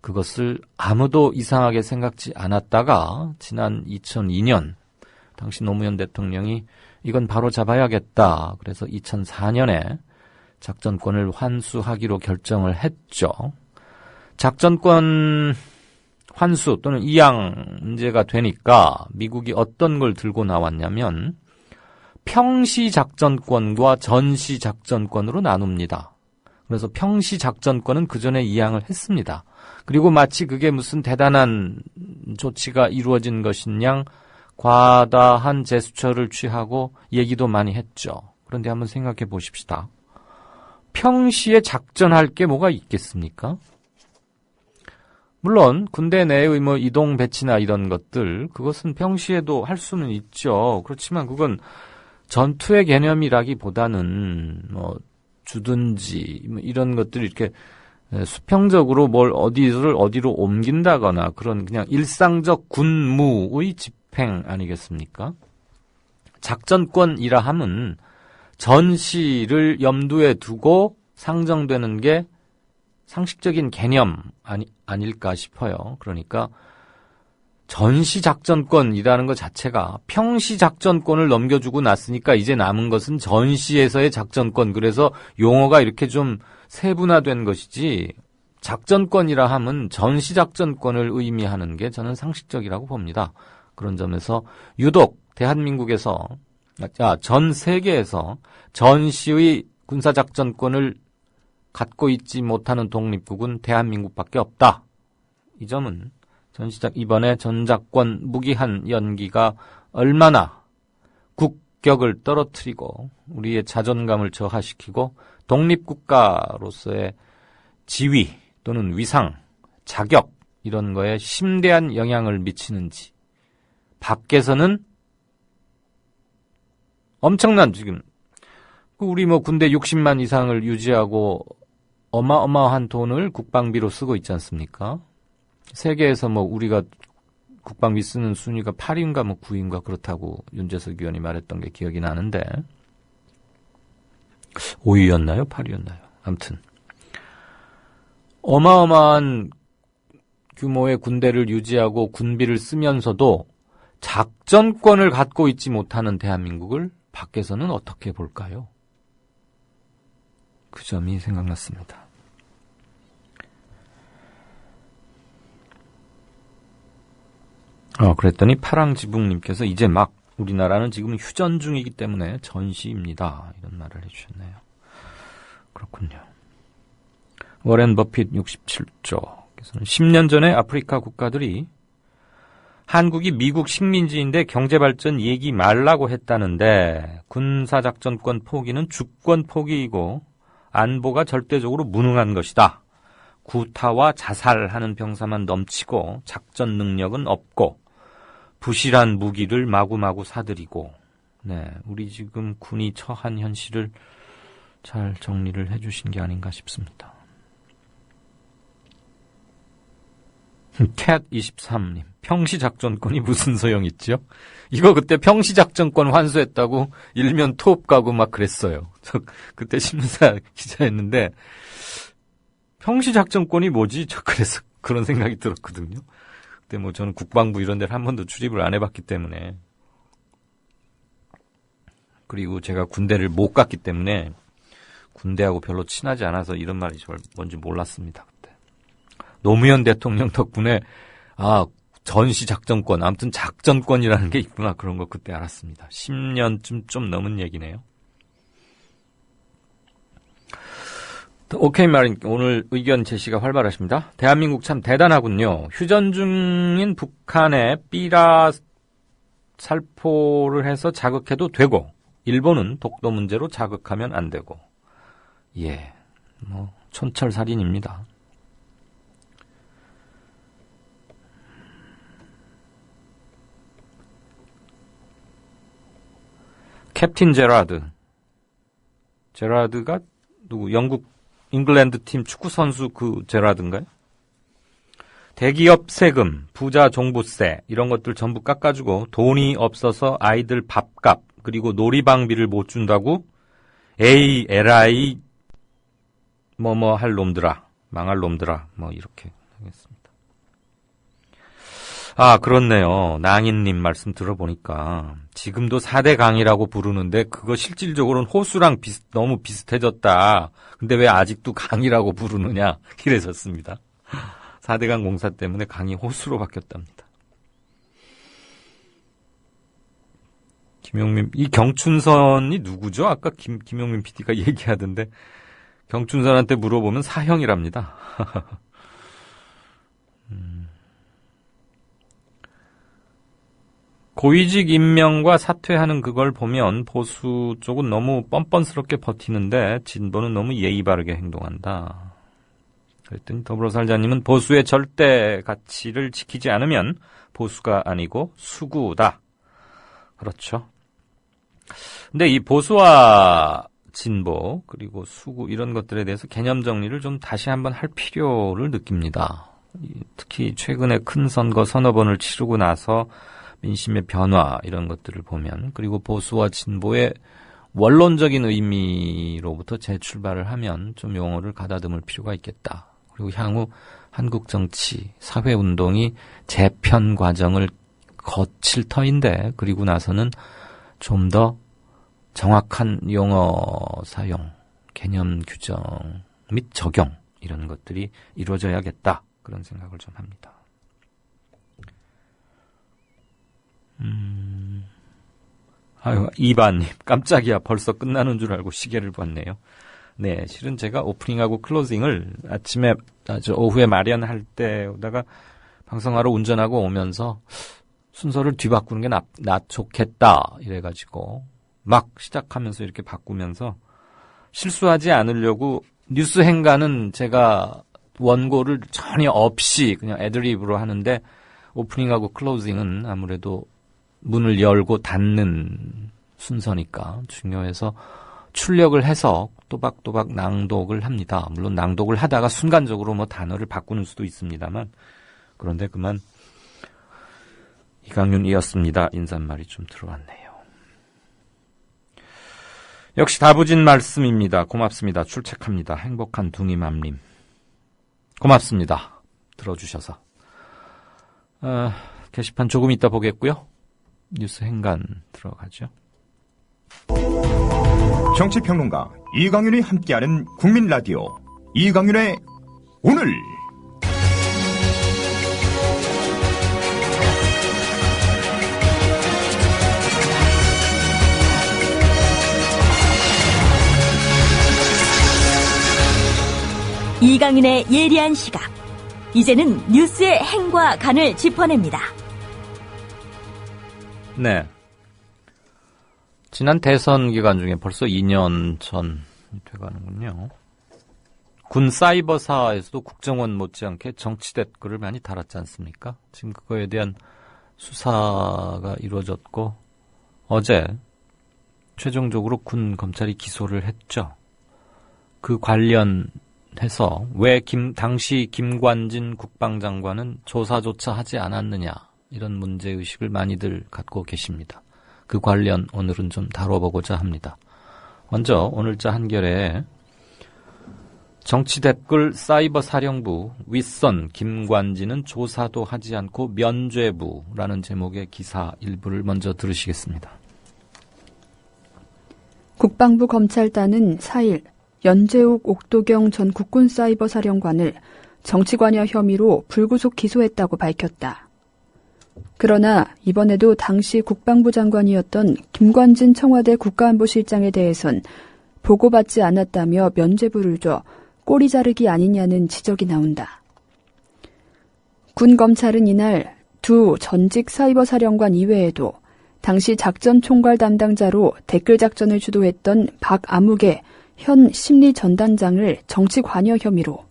그것을 아무도 이상하게 생각지 않았다가 지난 2002년 당시 노무현 대통령이 이건 바로 잡아야겠다. 그래서 2004년에 작전권을 환수하기로 결정을 했죠. 작전권 환수 또는 이양 문제가 되니까 미국이 어떤 걸 들고 나왔냐면 평시 작전권과 전시 작전권으로 나눕니다. 그래서 평시 작전권은 그 전에 이양을 했습니다. 그리고 마치 그게 무슨 대단한 조치가 이루어진 것인 양 과다한 제스처를 취하고 얘기도 많이 했죠. 그런데 한번 생각해 보십시다. 평시에 작전할 게 뭐가 있겠습니까? 물론 군대 내의 뭐 이동 배치나 이런 것들 그것은 평시에도 할 수는 있죠. 그렇지만 그건 전투의 개념이라기보다는 뭐 주둔지 뭐 이런 것들 이렇게 수평적으로 뭘 어디를 어디로 옮긴다거나 그런 그냥 일상적 군무의 집행 아니겠습니까? 작전권이라 함은 전시를 염두에 두고 상정되는 게 상식적인 개념 아닐까 싶어요. 그러니까 전시작전권이라는 것 자체가 평시작전권을 넘겨주고 났으니까 이제 남은 것은 전시에서의 작전권. 그래서 용어가 이렇게 좀 세분화된 것이지 작전권이라 함은 전시작전권을 의미하는 게 저는 상식적이라고 봅니다. 그런 점에서 유독 대한민국에서 전 세계에서 전시의 군사작전권을 갖고 있지 못하는 독립국은 대한민국밖에 없다. 이 점은 이번에 전작권 무기한 연기가 얼마나 국격을 떨어뜨리고 우리의 자존감을 저하시키고 독립국가로서의 지위 또는 위상, 자격 이런 거에 심대한 영향을 미치는지 밖에서는 엄청난 지금 우리 뭐 군대 60만 이상을 유지하고 어마어마한 돈을 국방비로 쓰고 있지 않습니까? 세계에서 뭐 우리가 국방비 쓰는 순위가 8위인가 뭐 9위인가 그렇다고 윤재석 의원이 말했던 게 기억이 나는데 5위였나요? 8위였나요? 아무튼 어마어마한 규모의 군대를 유지하고 군비를 쓰면서도 작전권을 갖고 있지 못하는 대한민국을 밖에서는 어떻게 볼까요? 그 점이 생각났습니다. 그랬더니 파랑지붕님께서 이제 막 우리나라는 지금 휴전 중이기 때문에 전시입니다. 이런 말을 해주셨네요. 그렇군요. 워렌 버핏 67조께서는 10년 전에 아프리카 국가들이 한국이 미국 식민지인데 경제발전 얘기 말라고 했다는데 군사작전권 포기는 주권 포기이고 안보가 절대적으로 무능한 것이다. 구타와 자살하는 병사만 넘치고 작전 능력은 없고 부실한 무기를 마구마구 사들이고 우리 지금 군이 처한 현실을 잘 정리를 해주신 게 아닌가 싶습니다. 캣23님 평시작전권이 무슨 소용있죠? 이거 그때 평시작전권 환수했다고 일면 토업 가고 막 그랬어요. 저 그때 신문사 기자였는데 평시작전권이 뭐지? 저 그래서 그런 생각이 들었거든요. 그때 뭐 저는 국방부 이런 데를 한 번도 출입을 안 해봤기 때문에 그리고 제가 군대를 못 갔기 때문에 군대하고 별로 친하지 않아서 이런 말이 뭔지 몰랐습니다. 그때 노무현 대통령 덕분에 전시작전권 아무튼 작전권이라는 게 있구나 그런 거 그때 알았습니다. 10년쯤 좀 넘은 얘기네요. 오케이 마린 오늘 의견 제시가 활발하십니다. 대한민국 참 대단하군요. 휴전 중인 북한에 삐라 살포를 해서 자극해도 되고 일본은 독도 문제로 자극하면 안 되고 뭐 촌철살인입니다. 캡틴 제라드가 누구 영국 잉글랜드 팀 축구 선수 그 제라드인가요? 대기업 세금, 부자 종부세 이런 것들 전부 깎아주고 돈이 없어서 아이들 밥값 그리고 놀이방비를 못 준다고 에이 에라이 뭐뭐 할 놈들아 망할 놈들아 뭐 이렇게 하겠습니다. 아 그렇네요. 낭인님 말씀 들어보니까 지금도 4대 강이라고 부르는데 그거 실질적으로는 호수랑 너무 비슷해졌다. 근데 왜 아직도 강이라고 부르느냐 이랬었습니다. 4대강 공사 때문에 강이 호수로 바뀌었답니다. 김용민, 이 경춘선이 누구죠? 아까 김용민 PD가 얘기하던데 경춘선한테 물어보면 사형이랍니다. 고위직 임명과 사퇴하는 그걸 보면 보수 쪽은 너무 뻔뻔스럽게 버티는데 진보는 너무 예의 바르게 행동한다. 그랬더니 더불어살자님은 보수의 절대 가치를 지키지 않으면 보수가 아니고 수구다. 그렇죠. 근데 이 보수와 진보 그리고 수구 이런 것들에 대해서 개념 정리를 좀 다시 한번 할 필요를 느낍니다. 특히 최근에 큰 선거 서너 번을 치르고 나서 민심의 변화 이런 것들을 보면 그리고 보수와 진보의 원론적인 의미로부터 재출발을 하면 좀 용어를 가다듬을 필요가 있겠다. 그리고 향후 한국 정치, 사회운동이 재편 과정을 거칠 터인데 그리고 나서는 좀 더 정확한 용어 사용, 개념 규정 및 적용 이런 것들이 이루어져야겠다. 그런 생각을 좀 합니다. 아유, 이반님, 깜짝이야. 벌써 끝나는 줄 알고 시계를 봤네요. 네, 실은 제가 오프닝하고 클로징을 아침에, 오후에 마련할 때다가 방송하러 운전하고 오면서 순서를 뒤바꾸는 게 좋겠다. 이래가지고 막 시작하면서 이렇게 바꾸면서 실수하지 않으려고 뉴스 행간은 제가 원고를 전혀 없이 그냥 애드립으로 하는데 오프닝하고 클로징은 아무래도 문을 열고 닫는 순서니까 중요해서 출력을 해서 또박또박 낭독을 합니다. 물론 낭독을 하다가 순간적으로 뭐 단어를 바꾸는 수도 있습니다만 그런데 그만 이강윤이었습니다. 인사말이 좀 들어왔네요. 역시 다부진 말씀입니다. 고맙습니다. 출첵합니다. 행복한 둥이맘님. 고맙습니다. 들어주셔서. 게시판 조금 이따 보겠고요. 뉴스 행간 들어가죠. 정치평론가 이강윤이 함께하는 국민라디오 이강윤의 오늘. 이강윤의 예리한 시각. 이제는 뉴스의 행과 간을 짚어냅니다. 네. 지난 대선 기간 중에 벌써 2년 전 돼가는군요. 군 사이버사에서도 국정원 못지않게 정치 댓글을 많이 달았지 않습니까? 지금 그거에 대한 수사가 이루어졌고 어제 최종적으로 군 검찰이 기소를 했죠. 그 관련해서 왜 당시 김관진 국방장관은 조사조차 하지 않았느냐 이런 문제의식을 많이들 갖고 계십니다. 그 관련 오늘은 좀 다뤄보고자 합니다. 먼저 오늘자 한결에 정치 댓글 사이버 사령부 윗선 김관진은 조사도 하지 않고 면죄부라는 제목의 기사 일부를 먼저 들으시겠습니다. 국방부 검찰단은 4일 연재욱 옥도경 전 국군 사이버 사령관을 정치관여 혐의로 불구속 기소했다고 밝혔다. 그러나 이번에도 당시 국방부 장관이었던 김관진 청와대 국가안보실장에 대해선 보고받지 않았다며 면죄부를 줘 꼬리 자르기 아니냐는 지적이 나온다. 군 검찰은 이날 두 전직 사이버 사령관 이외에도 당시 작전 총괄 담당자로 댓글 작전을 주도했던 박아무개 현 심리전단장을 정치관여 혐의로,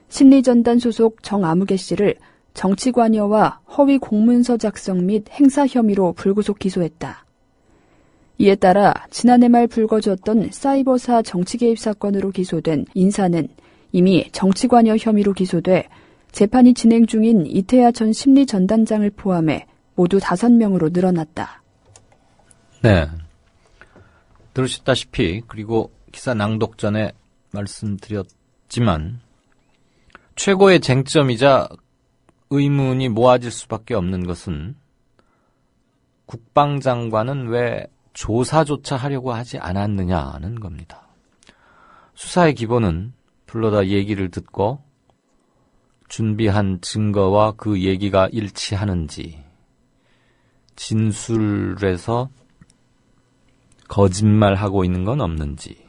심리전단 소속 정아무개 씨를 정치관여와 허위 공문서 작성 및 행사 혐의로 불구속 기소했다. 이에 따라 지난해 말 불거졌던 사이버사 정치개입 사건으로 기소된 인사는 이미 정치관여 혐의로 기소돼 재판이 진행 중인 이태하 전 심리전단장을 포함해 모두 5명으로 늘어났다. 네. 들으셨다시피 그리고 기사 낭독 전에 말씀드렸지만 최고의 쟁점이자 의문이 모아질 수밖에 없는 것은 국방장관은 왜 조사조차 하려고 하지 않았느냐는 겁니다. 수사의 기본은 불러다 얘기를 듣고 준비한 증거와 그 얘기가 일치하는지, 진술에서 거짓말하고 있는 건 없는지,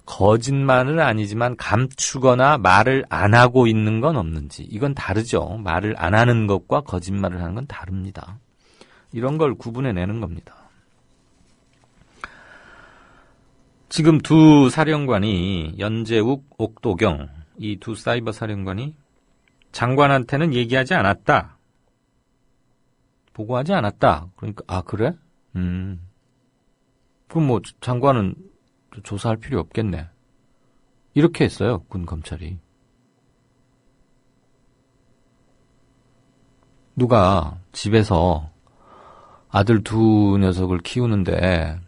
거짓말은 아니지만 감추거나 말을 안 하고 있는 건 없는지, 이건 다르죠. 말을 안 하는 것과 거짓말을 하는 건 다릅니다. 이런 걸 구분해내는 겁니다. 지금 두 사령관이 연재욱, 옥도경, 이 두 사이버 사령관이 장관한테는 얘기하지 않았다. 보고하지 않았다. 그러니까 그래? 그럼 뭐 장관은 조사할 필요 없겠네. 이렇게 했어요. 군 검찰이. 누가 집에서 아들 두 녀석을 키우는데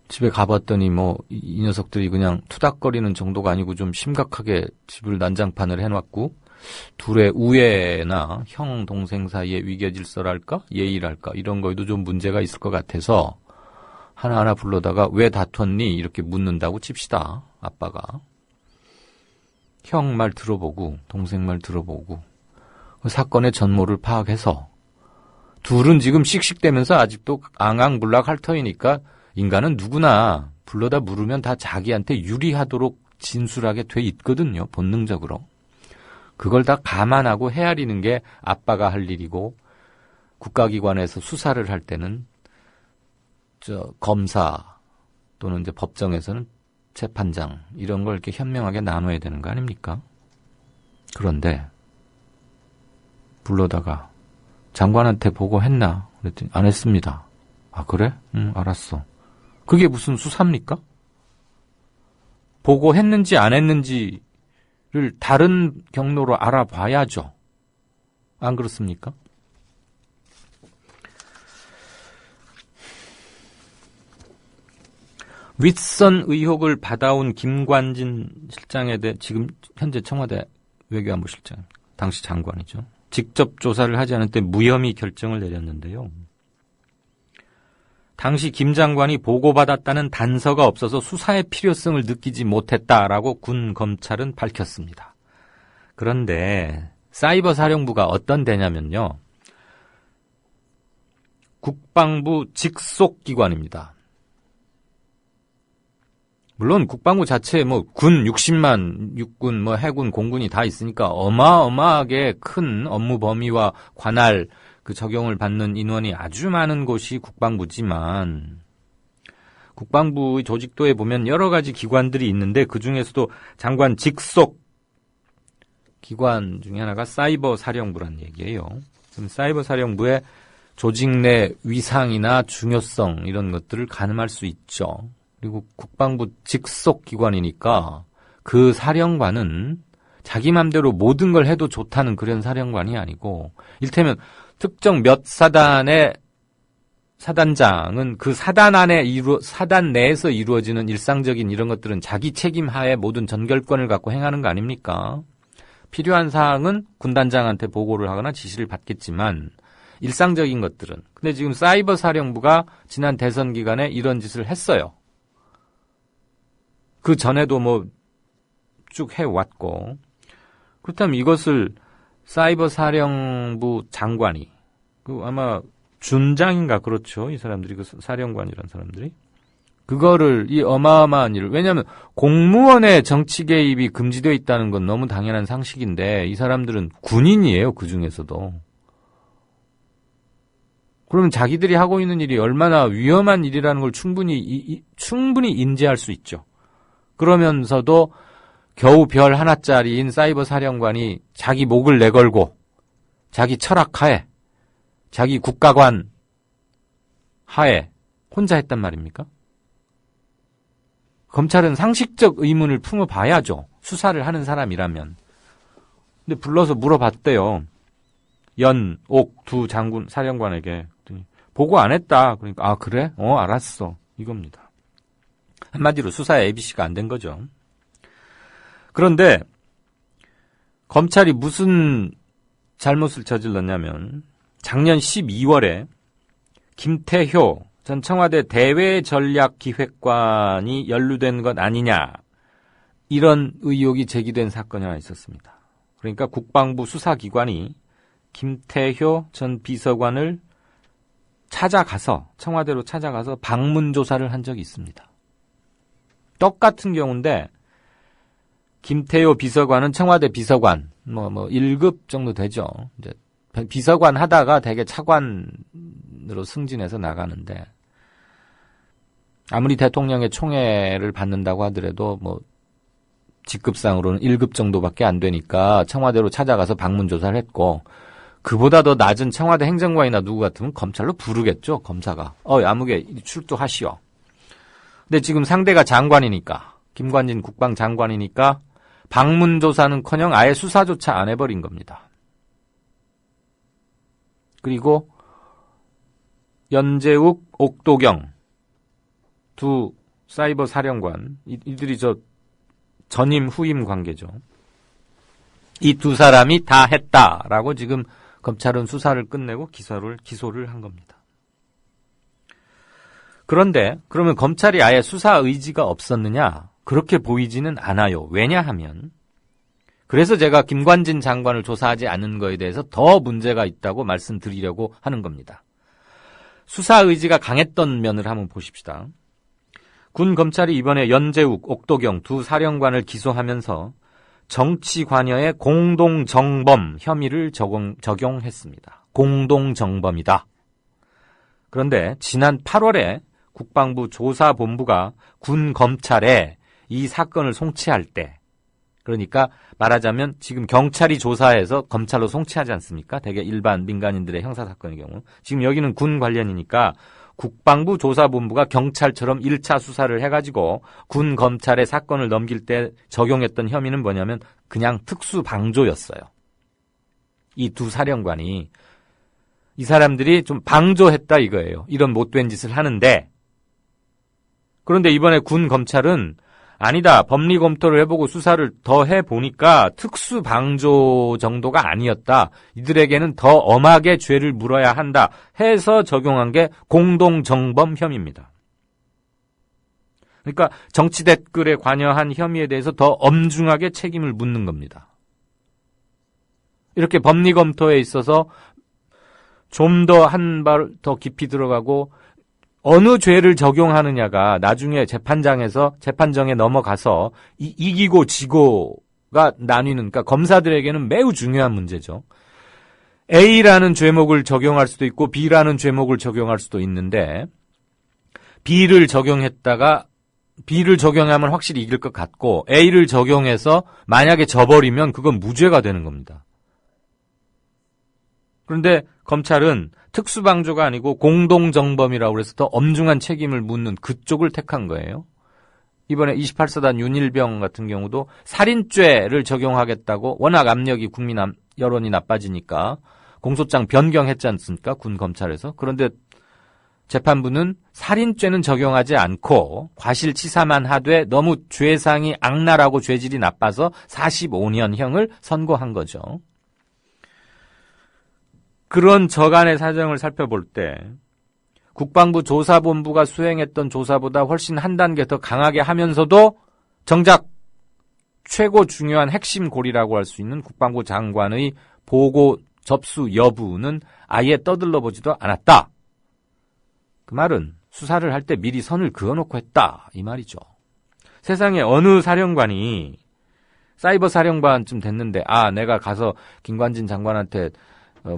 집에 가봤더니 뭐 이 녀석들이 그냥 투닥거리는 정도가 아니고 좀 심각하게 집을 난장판을 해놨고 둘의 우애나 형 동생 사이의 위계질서랄까 예의랄까 이런 거에도 좀 문제가 있을 것 같아서 하나하나 불러다가 왜 다퉜니 이렇게 묻는다고 칩시다. 아빠가 형 말 들어보고 동생 말 들어보고 그 사건의 전모를 파악해서 둘은 지금 씩씩대면서 아직도 앙앙불락 할 터이니까 인간은 누구나 불러다 물으면 다 자기한테 유리하도록 진술하게 돼 있거든요. 본능적으로. 그걸 다 감안하고 헤아리는 게 아빠가 할 일이고 국가기관에서 수사를 할 때는 검사 또는 이제 법정에서는 재판장 이런 걸 이렇게 현명하게 나눠야 되는 거 아닙니까? 그런데 불러다가 장관한테 보고했나? 그랬더니 안 했습니다. 아 그래? 응 알았어. 그게 무슨 수사입니까? 보고했는지 안 했는지를 다른 경로로 알아봐야죠. 안 그렇습니까? 윗선 의혹을 받아온 김관진 실장에 대해 지금 현재 청와대 외교안보 실장, 당시 장관이죠. 직접 조사를 하지 않을 때 무혐의 결정을 내렸는데요. 당시 김 장관이 보고받았다는 단서가 없어서 수사의 필요성을 느끼지 못했다라고 군 검찰은 밝혔습니다. 그런데 사이버 사령부가 어떤 데냐면요. 국방부 직속 기관입니다. 물론 국방부 자체에 군 60만 육군, 해군, 공군이 다 있으니까 어마어마하게 큰 업무 범위와 관할 그 적용을 받는 인원이 아주 많은 곳이 국방부지만 국방부의 조직도에 보면 여러 가지 기관들이 있는데 그중에서도 장관 직속 기관 중에 하나가 사이버 사령부란 얘기예요. 그럼 사이버 사령부의 조직 내 위상이나 중요성 이런 것들을 가늠할 수 있죠. 그리고 국방부 직속 기관이니까 그 사령관은 자기 맘대로 모든 걸 해도 좋다는 그런 사령관이 아니고 일테면 특정 몇 사단의 사단장은 그 사단 사단 내에서 이루어지는 일상적인 이런 것들은 자기 책임 하에 모든 전결권을 갖고 행하는 거 아닙니까? 필요한 사항은 군단장한테 보고를 하거나 지시를 받겠지만 일상적인 것들은. 근데 지금 사이버 사령부가 지난 대선 기간에 이런 짓을 했어요. 그 전에도 쭉 해왔고. 그렇다면 이것을 사이버 사령부 장관이, 아마 준장인가 그렇죠. 이 사람들이, 그 사령관이란 사람들이. 그거를, 이 어마어마한 일을, 왜냐하면 공무원의 정치 개입이 금지되어 있다는 건 너무 당연한 상식인데, 이 사람들은 군인이에요, 그 중에서도. 그러면 자기들이 하고 있는 일이 얼마나 위험한 일이라는 걸 충분히 인지할 수 있죠. 그러면서도 겨우 별 하나짜리인 사이버 사령관이 자기 목을 내걸고 자기 철학 하에 자기 국가관 하에 혼자 했단 말입니까? 검찰은 상식적 의문을 품어봐야죠. 수사를 하는 사람이라면. 근데 불러서 물어봤대요. 연, 옥 두 장군 사령관에게. 보고 안 했다. 그러니까 아 그래? 알았어. 이겁니다. 한마디로 수사에 ABC가 안 된 거죠. 그런데 검찰이 무슨 잘못을 저질렀냐면 작년 12월에 김태효 전 청와대 대외전략기획관이 연루된 것 아니냐 이런 의혹이 제기된 사건이 하나 있었습니다. 그러니까 국방부 수사기관이 김태효 전 비서관을 청와대로 찾아가서 방문 조사를 한 적이 있습니다. 똑같은 경우인데 김태효 비서관은 청와대 비서관, 1급 정도 되죠. 이제 비서관 하다가 되게 차관으로 승진해서 나가는데 아무리 대통령의 총애를 받는다고 하더라도 직급상으로는 1급 정도밖에 안 되니까 청와대로 찾아가서 방문 조사를 했고 그보다 더 낮은 청와대 행정관이나 누구 같으면 검찰로 부르겠죠. 검사가. 아무개 출두하시오. 근데 지금 상대가 장관이니까 김관진 국방장관이니까 방문 조사는커녕 아예 수사조차 안 해버린 겁니다. 그리고 연재욱, 옥도경 두 사이버 사령관 이들이 전임 후임 관계죠. 이 두 사람이 다 했다라고 지금 검찰은 수사를 끝내고 기소를 한 겁니다. 그런데 그러면 검찰이 아예 수사 의지가 없었느냐? 그렇게 보이지는 않아요. 왜냐하면 그래서 제가 김관진 장관을 조사하지 않은 거에 대해서 더 문제가 있다고 말씀드리려고 하는 겁니다. 수사 의지가 강했던 면을 한번 보십시다. 군 검찰이 이번에 연재욱, 옥도경 두 사령관을 기소하면서 정치 관여의 공동정범 혐의를 적용했습니다. 공동정범이다. 그런데 지난 8월에 국방부 조사본부가 군 검찰에 이 사건을 송치할 때, 그러니까 말하자면 지금 경찰이 조사해서 검찰로 송치하지 않습니까? 대개 일반 민간인들의 형사사건의 경우. 지금 여기는 군 관련이니까 국방부 조사본부가 경찰처럼 1차 수사를 해가지고 군 검찰에 사건을 넘길 때 적용했던 혐의는 뭐냐면 그냥 특수방조였어요. 이 두 사령관이 이 사람들이 좀 방조했다 이거예요. 이런 못된 짓을 하는데 그런데 이번에 군 검찰은 아니다. 법리 검토를 해보고 수사를 더 해보니까 특수방조 정도가 아니었다. 이들에게는 더 엄하게 죄를 물어야 한다. 해서 적용한 게 공동정범 혐의입니다. 그러니까 정치 댓글에 관여한 혐의에 대해서 더 엄중하게 책임을 묻는 겁니다. 이렇게 법리 검토에 있어서 좀 더 한 발 더 깊이 들어가고 어느 죄를 적용하느냐가 나중에 재판정에 넘어가서 이기고 지고가 나뉘는, 그러니까 검사들에게는 매우 중요한 문제죠. A라는 죄목을 적용할 수도 있고 B라는 죄목을 적용할 수도 있는데 B를 적용하면 확실히 이길 것 같고 A를 적용해서 만약에 져버리면 그건 무죄가 되는 겁니다. 그런데 검찰은 특수방조가 아니고 공동정범이라고 해서 더 엄중한 책임을 묻는 그쪽을 택한 거예요. 이번에 28사단 윤일병 같은 경우도 살인죄를 적용하겠다고 워낙 압력이 국민 여론이 나빠지니까 공소장 변경했지 않습니까? 군 검찰에서. 그런데 재판부는 살인죄는 적용하지 않고 과실치사만 하되 너무 죄상이 악랄하고 죄질이 나빠서 45년형을 선고한 거죠. 그런 저간의 사정을 살펴볼 때 국방부 조사본부가 수행했던 조사보다 훨씬 한 단계 더 강하게 하면서도 정작 최고 중요한 핵심 고리라고 할 수 있는 국방부 장관의 보고 접수 여부는 아예 떠들러 보지도 않았다. 그 말은 수사를 할 때 미리 선을 그어놓고 했다 이 말이죠. 세상에 어느 사령관이 사이버 사령관쯤 됐는데 내가 가서 김관진 장관한테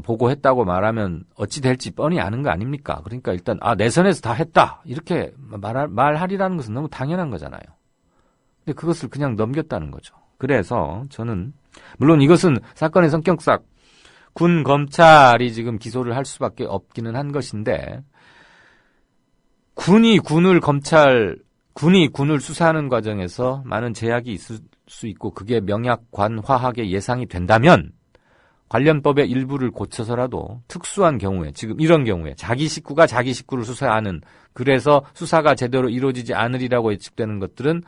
보고했다고 말하면 어찌 될지 뻔히 아는 거 아닙니까? 그러니까 일단 내 선에서 다 했다 이렇게 말하리라는 것은 너무 당연한 거잖아요. 근데 그것을 그냥 넘겼다는 거죠. 그래서 저는 물론 이것은 사건의 성격상 군 검찰이 지금 기소를 할 수밖에 없기는 한 것인데 군이 군을 수사하는 과정에서 많은 제약이 있을 수 있고 그게 명약관화하게 예상이 된다면 관련법의 일부를 고쳐서라도 특수한 경우에, 지금 이런 경우에 자기 식구가 자기 식구를 수사하는, 그래서 수사가 제대로 이루어지지 않으리라고 예측되는 것들은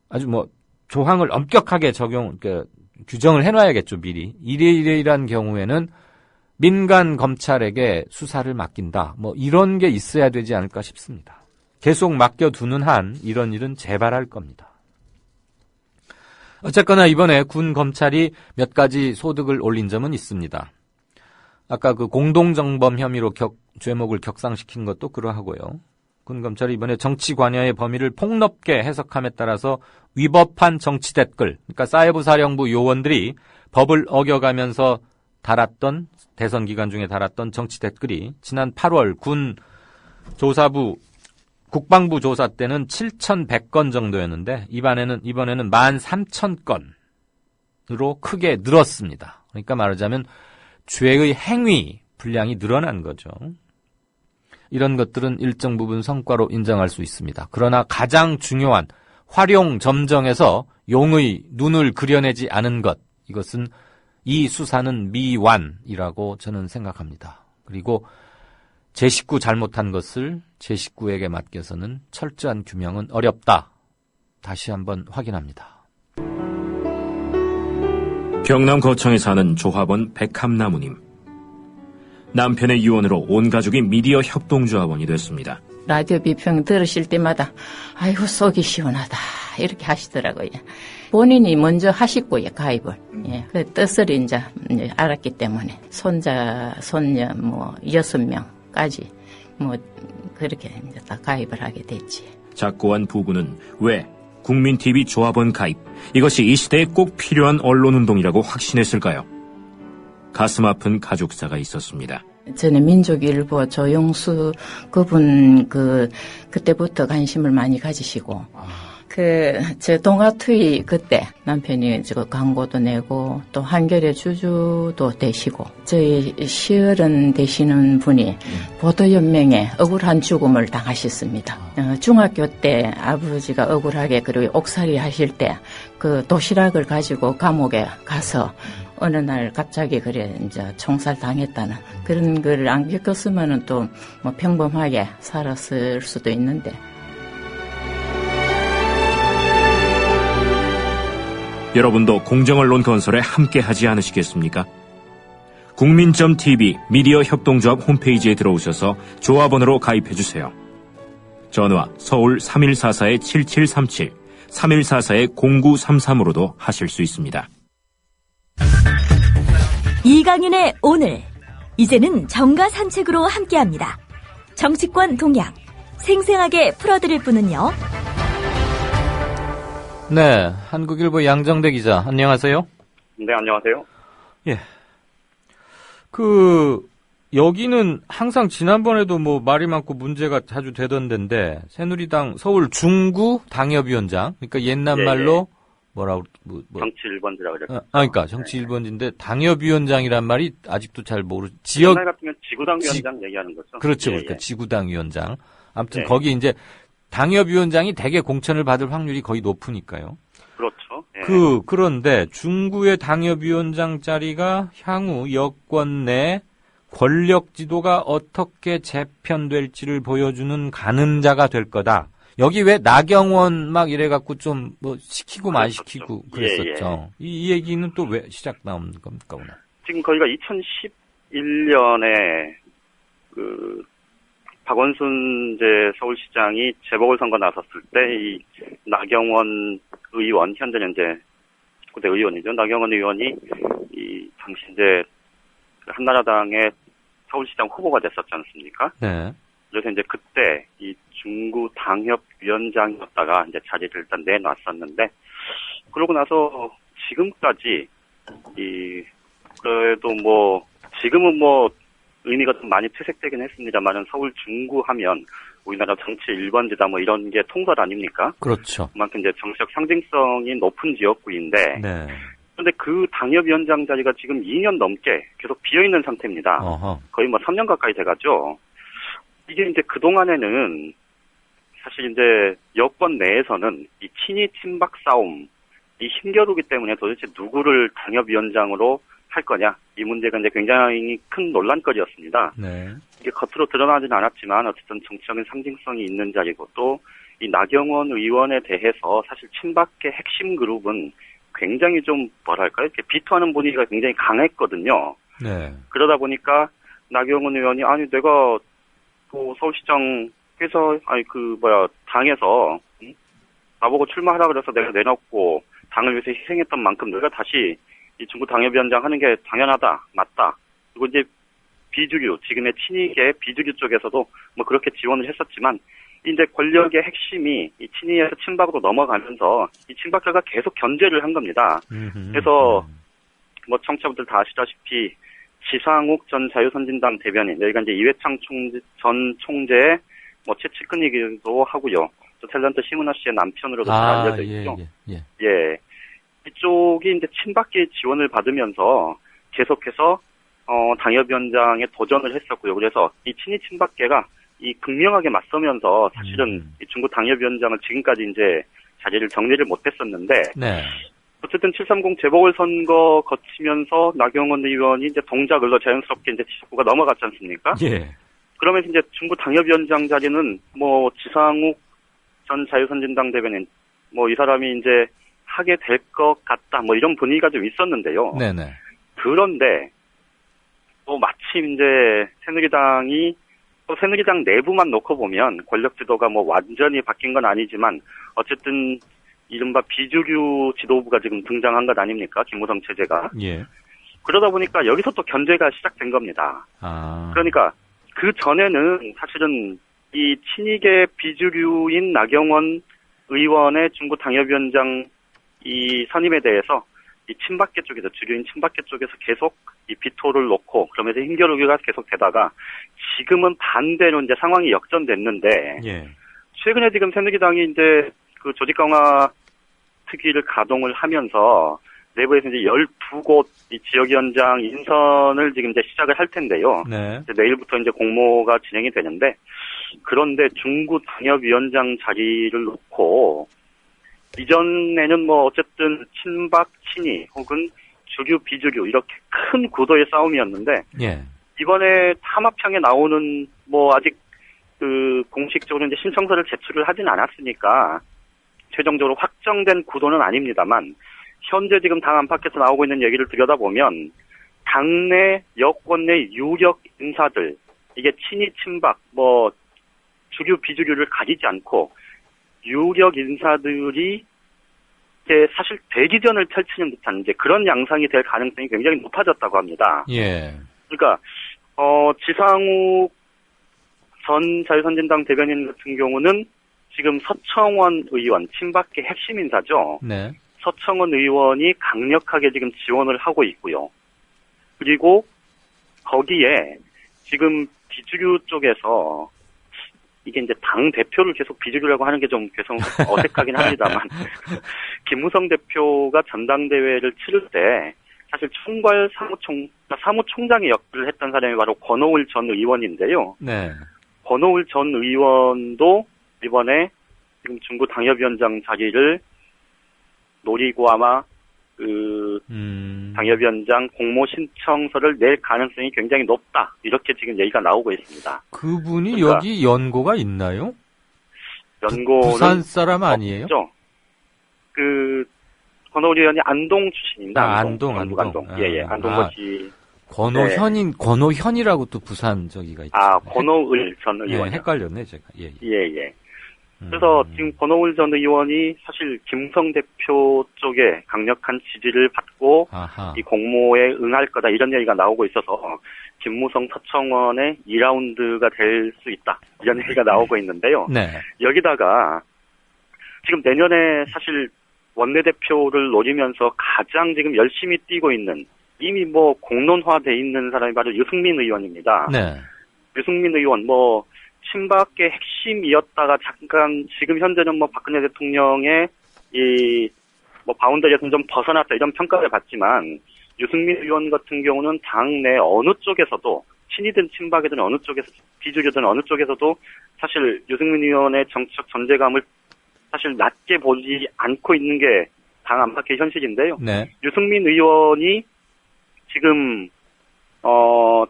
아주 뭐 조항을 엄격하게 규정을 해놔야겠죠, 미리. 이러이러한 경우에는 민간 검찰에게 수사를 맡긴다. 뭐 이런 게 있어야 되지 않을까 싶습니다. 계속 맡겨두는 한 이런 일은 재발할 겁니다. 어쨌거나 이번에 군 검찰이 몇 가지 소득을 올린 점은 있습니다. 아까 그 공동정범 혐의로 죄목을 격상시킨 것도 그러하고요. 군 검찰이 이번에 정치 관여의 범위를 폭넓게 해석함에 따라서 위법한 정치 댓글, 그러니까 사이버 사령부 요원들이 법을 어겨가면서 달았던, 대선 기간 중에 달았던 정치 댓글이 지난 8월 군 조사부 국방부 조사 때는 7,100건 정도였는데 이번에는 13,000건으로 크게 늘었습니다. 그러니까 말하자면 죄의 행위 분량이 늘어난 거죠. 이런 것들은 일정 부분 성과로 인정할 수 있습니다. 그러나 가장 중요한 활용 점정에서 용의 눈을 그려내지 않은 것, 이것은 이 수사는 미완이라고 저는 생각합니다. 그리고 제 식구 잘못한 것을 제 식구에게 맡겨서는 철저한 규명은 어렵다. 다시 한번 확인합니다. 경남 거창에 사는 조합원 백함나무님. 남편의 유언으로 온 가족이 미디어 협동조합원이 됐습니다. 라디오 비평 들으실 때마다 아이고 속이 시원하다 이렇게 하시더라고요. 본인이 먼저 하셨고요, 가입을. 예, 그 뜻을 이제 알았기 때문에 손자, 손녀 6명까지 그렇게 이제 다 가입을 하게 됐지. 작고한 부부는 왜 국민TV 조합원 가입, 이것이 이 시대에 꼭 필요한 언론운동이라고 확신했을까요? 가슴 아픈 가족사가 있었습니다. 전에 민족일보 조용수 그분 그때부터 관심을 많이 가지시고 제 동아투이 그때 남편이 광고도 내고 또 한겨레 주주도 되시고 저희 시어른 되시는 분이 보도연맹에 억울한 죽음을 당하셨습니다. 중학교 때 아버지가 억울하게 그리고 옥살이 하실 때 그 도시락을 가지고 감옥에 가서 어느 날 갑자기 이제 총살 당했다는 그런 걸 안 겪었으면은 또 평범하게 살았을 수도 있는데. 여러분도 공정언론 건설에 함께하지 않으시겠습니까? 국민.tv 미디어 협동조합 홈페이지에 들어오셔서 조합원으로 가입해주세요. 전화 서울 3144-7737, 3144-0933으로도 하실 수 있습니다. 이강윤의 오늘, 이제는 정가 산책으로 함께합니다. 정치권 동향, 생생하게 풀어드릴 분은요. 네, 한국일보 양정대 기자, 안녕하세요. 네, 안녕하세요. 예. 여기는 항상 지난번에도 말이 많고 문제가 자주 되던 데인데, 새누리당 서울 중구 당협위원장, 그러니까 옛날 말로 정치 1번지라고 그랬죠. 그러니까 정치 1번지인데 당협위원장이란 말이 아직도 잘 지역. 옛날 같으면 지구당 위원장 얘기하는 거죠. 그렇죠. 그러니까 지구당 위원장. 아무튼 네. 거기 이제 당협위원장이 대개 공천을 받을 확률이 거의 높으니까요. 그렇죠. 네. 그런데 중구의 당협위원장 자리가 향후 여권 내 권력 지도가 어떻게 재편될지를 보여주는 가늠자가 될 거다. 여기 왜 나경원 이래갖고 좀 시키고 말 시키고 그랬었죠. 예. 이 얘기는 또 왜 시작 나오는 겁니까, 오늘? 지금 거기가 2011년에 박원순 서울시장이 재보궐선거 나섰을 때 이 나경원 의원, 현재는 19대 의원이죠. 나경원 의원이 당시 한나라당의 서울시장 후보가 됐었지 않습니까? 네. 그래서 그때 이 중구 당협위원장이었다가 자리를 일단 내놨었는데, 그러고 나서 지금까지 그래도 지금은 의미가 좀 많이 퇴색되긴 했습니다만은 서울 중구 하면 우리나라 정치 1번지다 이런 게 통설 아닙니까? 그렇죠. 그만큼 정치적 상징성이 높은 지역구인데, 네. 그런데 그 당협위원장 자리가 지금 2년 넘게 계속 비어있는 상태입니다. 어허. 거의 3년 가까이 돼가죠. 이게 그동안에는 사실 여권 내에서는 이 친이 친박 싸움, 이 힘겨루기 때문에 도대체 누구를 당협위원장으로 할 거냐, 이 문제가 이제 굉장히 큰 논란거리였습니다. 네. 이게 겉으로 드러나진 않았지만 어쨌든 정치적인 상징성이 있는 자리고, 또 이 나경원 의원에 대해서 사실 친박계 핵심 그룹은 굉장히 좀 뭐랄까요, 이렇게 비토하는 분위기가 굉장히 강했거든요. 네. 그러다 보니까 나경원 의원이 아니 내가 그 서울시장에서 당에서 나보고 출마하라 그래서 내가 내놓고 당을 위해서 희생했던 만큼 내가 다시 이 중구 당협위원장 하는 게 당연하다, 맞다. 그리고 이제 비주류, 지금의 친이계 비주류 쪽에서도 뭐 그렇게 지원을 했었지만, 이제 권력의 핵심이 이 친이에서 친박으로 넘어가면서 이 친박계가 계속 견제를 한 겁니다. 그래서 뭐 청취자분들 다 아시다시피 지상욱 전 자유선진당 대변인, 여기가 이제 이회창 전 총재의 뭐 최측근이기도 하고요. 또 탤런트 심은하 씨의 남편으로도 잘 알려져 있죠. 예. 이쪽이 이제 친박계 지원을 받으면서 계속해서 당협위원장에 도전을 했었고요. 그래서 이 친이 친박계가 이 극명하게 맞서면서 사실은 이 중구 당협위원장을 지금까지 이제 자리를 정리를 못했었는데, 네. 어쨌든 730 재보궐선거 거치면서 나경원 의원이 이제 동작을로 자연스럽게 이제 지속구가 넘어갔지 않습니까? 예. 그러면서 이제 중구 당협위원장 자리는 뭐 지상욱 전 자유선진당 대변인, 뭐 이 사람이 이제 하게 될 것 같다, 뭐 이런 분위기가 좀 있었는데요. 네네. 그런데 또 마침 이제 새누리당이 또 새누리당 내부만 놓고 보면 권력 지도가 뭐 완전히 바뀐 건 아니지만 어쨌든 이른바 비주류 지도부가 지금 등장한 것 아닙니까? 김무성 체제가. 예. 그러다 보니까 여기서 또 견제가 시작된 겁니다. 그러니까 그 전에는 사실은 이 친이계 비주류인 나경원 의원의 중구 당협위원장 이 선임에 대해서 이 친박계 쪽에서, 주류인 친박계 쪽에서 계속 이 비토를 놓고 그러면서 힘겨루기가 계속 되다가 지금은 반대로 이제 상황이 역전됐는데, 예. 최근에 지금 새누리당이 이제 그 조직 강화 특위를 가동을 하면서 내부에서 이제 12곳 이 지역위원장 인선을 지금 이제 시작을 할 텐데요. 네. 이제 내일부터 이제 공모가 진행이 되는데, 그런데 중구 당협위원장 자리를 놓고 이전에는 뭐 어쨌든 친박, 친이 혹은 주류, 비주류 이렇게 큰 구도의 싸움이었는데, 예. 이번에 삼합형에 나오는 뭐 아직 그 공식적으로 이제 신청서를 제출을 하진 않았으니까 최종적으로 확정된 구도는 아닙니다만, 현재 지금 당 안팎에서 나오고 있는 얘기를 들여다보면 당내 여권 내 유력 인사들, 이게 친이, 친박, 뭐 주류, 비주류를 가리지 않고 유력 인사들이 이제 사실 대기전을 펼치는 듯한 이제 그런 양상이 될 가능성이 굉장히 높아졌다고 합니다. 예. 그러니까 지상욱 전 자유선진당 대변인 같은 경우는 지금 서청원 의원, 친박계 핵심 인사죠. 네. 서청원 의원이 강력하게 지금 지원을 하고 있고요. 그리고 거기에 지금 비주류 쪽에서 이게 이제 당 대표를 계속 비주류라고 하는 게 좀 계속 어색하긴 합니다만, 김무성 대표가 전당대회를 치를 때 사실 총괄 사무총장의 역할을 했던 사람이 바로 권오을 전 의원인데요. 네. 권오을 전 의원도 이번에 지금 중구 당협위원장 자리를 노리고 아마 그 당협위원장 공모 신청서를 낼 가능성이 굉장히 높다, 이렇게 지금 얘기가 나오고 있습니다. 그분이 그러니까 여기 연고가 있나요? 연고는 부산 사람 아니에요? 없죠. 그 권오을 의원이 안동 출신입니다. 안동. 예, 안동거지. 권오현인, 권오현이라고 또 부산 저기가 있죠. 권오을 전 의원. 헷갈렸네, 제가. 예. 그래서 지금 권오을 전 의원이 사실 김무성 대표 쪽에 강력한 지지를 받고 이 공모에 응할 거다, 이런 얘기가 나오고 있어서 김무성 서청원의 2라운드가 될 수 있다, 이런 얘기가 나오고 있는데요. 네. 여기다가 지금 내년에 사실 원내대표를 노리면서 가장 지금 열심히 뛰고 있는, 이미 뭐 공론화돼 있는 사람이 바로 유승민 의원입니다. 네. 유승민 의원 뭐 친박계 핵심이었다가 잠깐 지금 현재는 뭐 박근혜 대통령의 이 뭐 바운더리에서는 좀 벗어났다, 이런 평가를 받지만, 유승민 의원 같은 경우는 당내 어느 쪽에서도 친이든 친박이든 어느 쪽에서 비주류든 어느 쪽에서도 사실 유승민 의원의 정치적 존재감을 사실 낮게 보지 않고 있는 게 당 안팎의 현실인데요. 네. 유승민 의원이 지금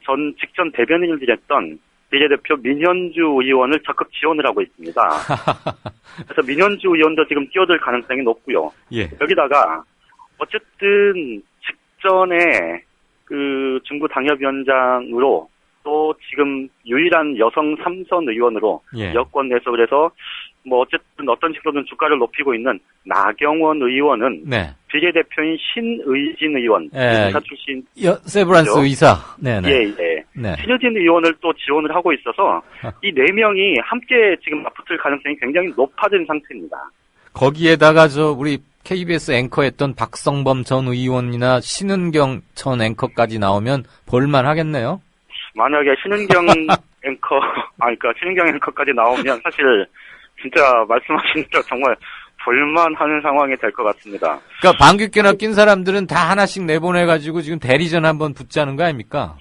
전 직전 대변인을 지냈던 비례대표 민현주 의원을 적극 지원을 하고 있습니다. 그래서 민현주 의원도 지금 뛰어들 가능성이 높고요. 예. 여기다가 어쨌든 직전에 그 중구 당협위원장으로 또 지금 유일한 여성 3선 의원으로 예. 여권 내에서 그래서 뭐 어쨌든 어떤 식으로든 주가를 높이고 있는 나경원 의원은 네. 비례대표인 신의진 의원, 예. 의사 출신 세브란스 그렇죠? 의사. 네네. 예, 예. 네. 신의진 의원을 또 지원을 하고 있어서 이 네 명이 함께 지금 맞붙을 가능성이 굉장히 높아진 상태입니다. 거기에다가 우리 KBS 앵커했던 박성범 전 의원이나 신은경 전 앵커까지 나오면 볼만 하겠네요. 만약에 신은경 그러니까 신은경 앵커까지 나오면 사실 진짜 말씀하신 대로 정말 볼만하는 상황이 될 것 같습니다. 그러니까 방귀깨나 낀 사람들은 다 하나씩 내보내가지고 지금 대리전 한번 붙자는 거 아닙니까?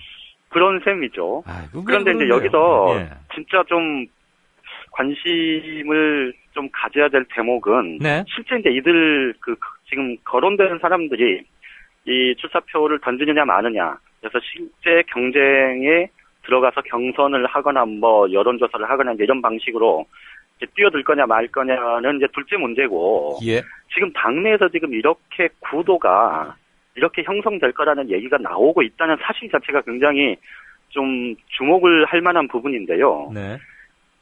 그런 셈이죠. 그런데 이제 그런데요. 여기서 예. 진짜 좀 관심을 좀 가져야 될 대목은 네. 실제 이제 이들 지금 거론되는 사람들이 이 출사표를 던지느냐 마느냐 그래서 실제 경쟁에 들어가서 경선을 하거나 뭐 여론조사를 하거나 이제 이런 방식으로 이제 뛰어들 거냐 말 거냐는 이제 둘째 문제고 예. 지금 당내에서 지금 이렇게 구도가 이렇게 형성될 거라는 얘기가 나오고 있다는 사실 자체가 굉장히 좀 주목을 할 만한 부분인데요. 네.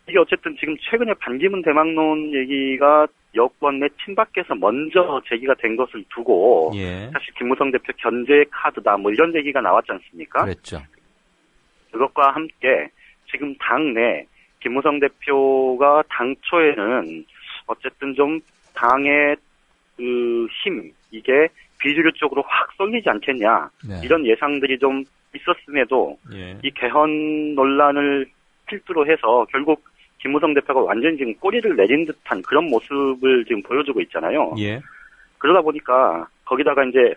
이게 어쨌든 지금 최근에 반기문 대망론 얘기가 여권 내 친박에서 먼저 제기가 된 것을 두고 예. 사실 김무성 대표 견제 카드다 뭐 이런 얘기가 나왔지 않습니까? 그랬죠. 그것과 함께 지금 당내 김무성 대표가 당초에는 어쨌든 좀 당의 그 힘 이게 비주류 쪽으로 확 쏠리지 않겠냐 네. 이런 예상들이 좀 있었음에도 예. 이 개헌 논란을 필두로 해서 결국 김무성 대표가 완전히 지금 꼬리를 내린 듯한 그런 모습을 지금 보여주고 있잖아요. 예. 그러다 보니까 거기다가 이제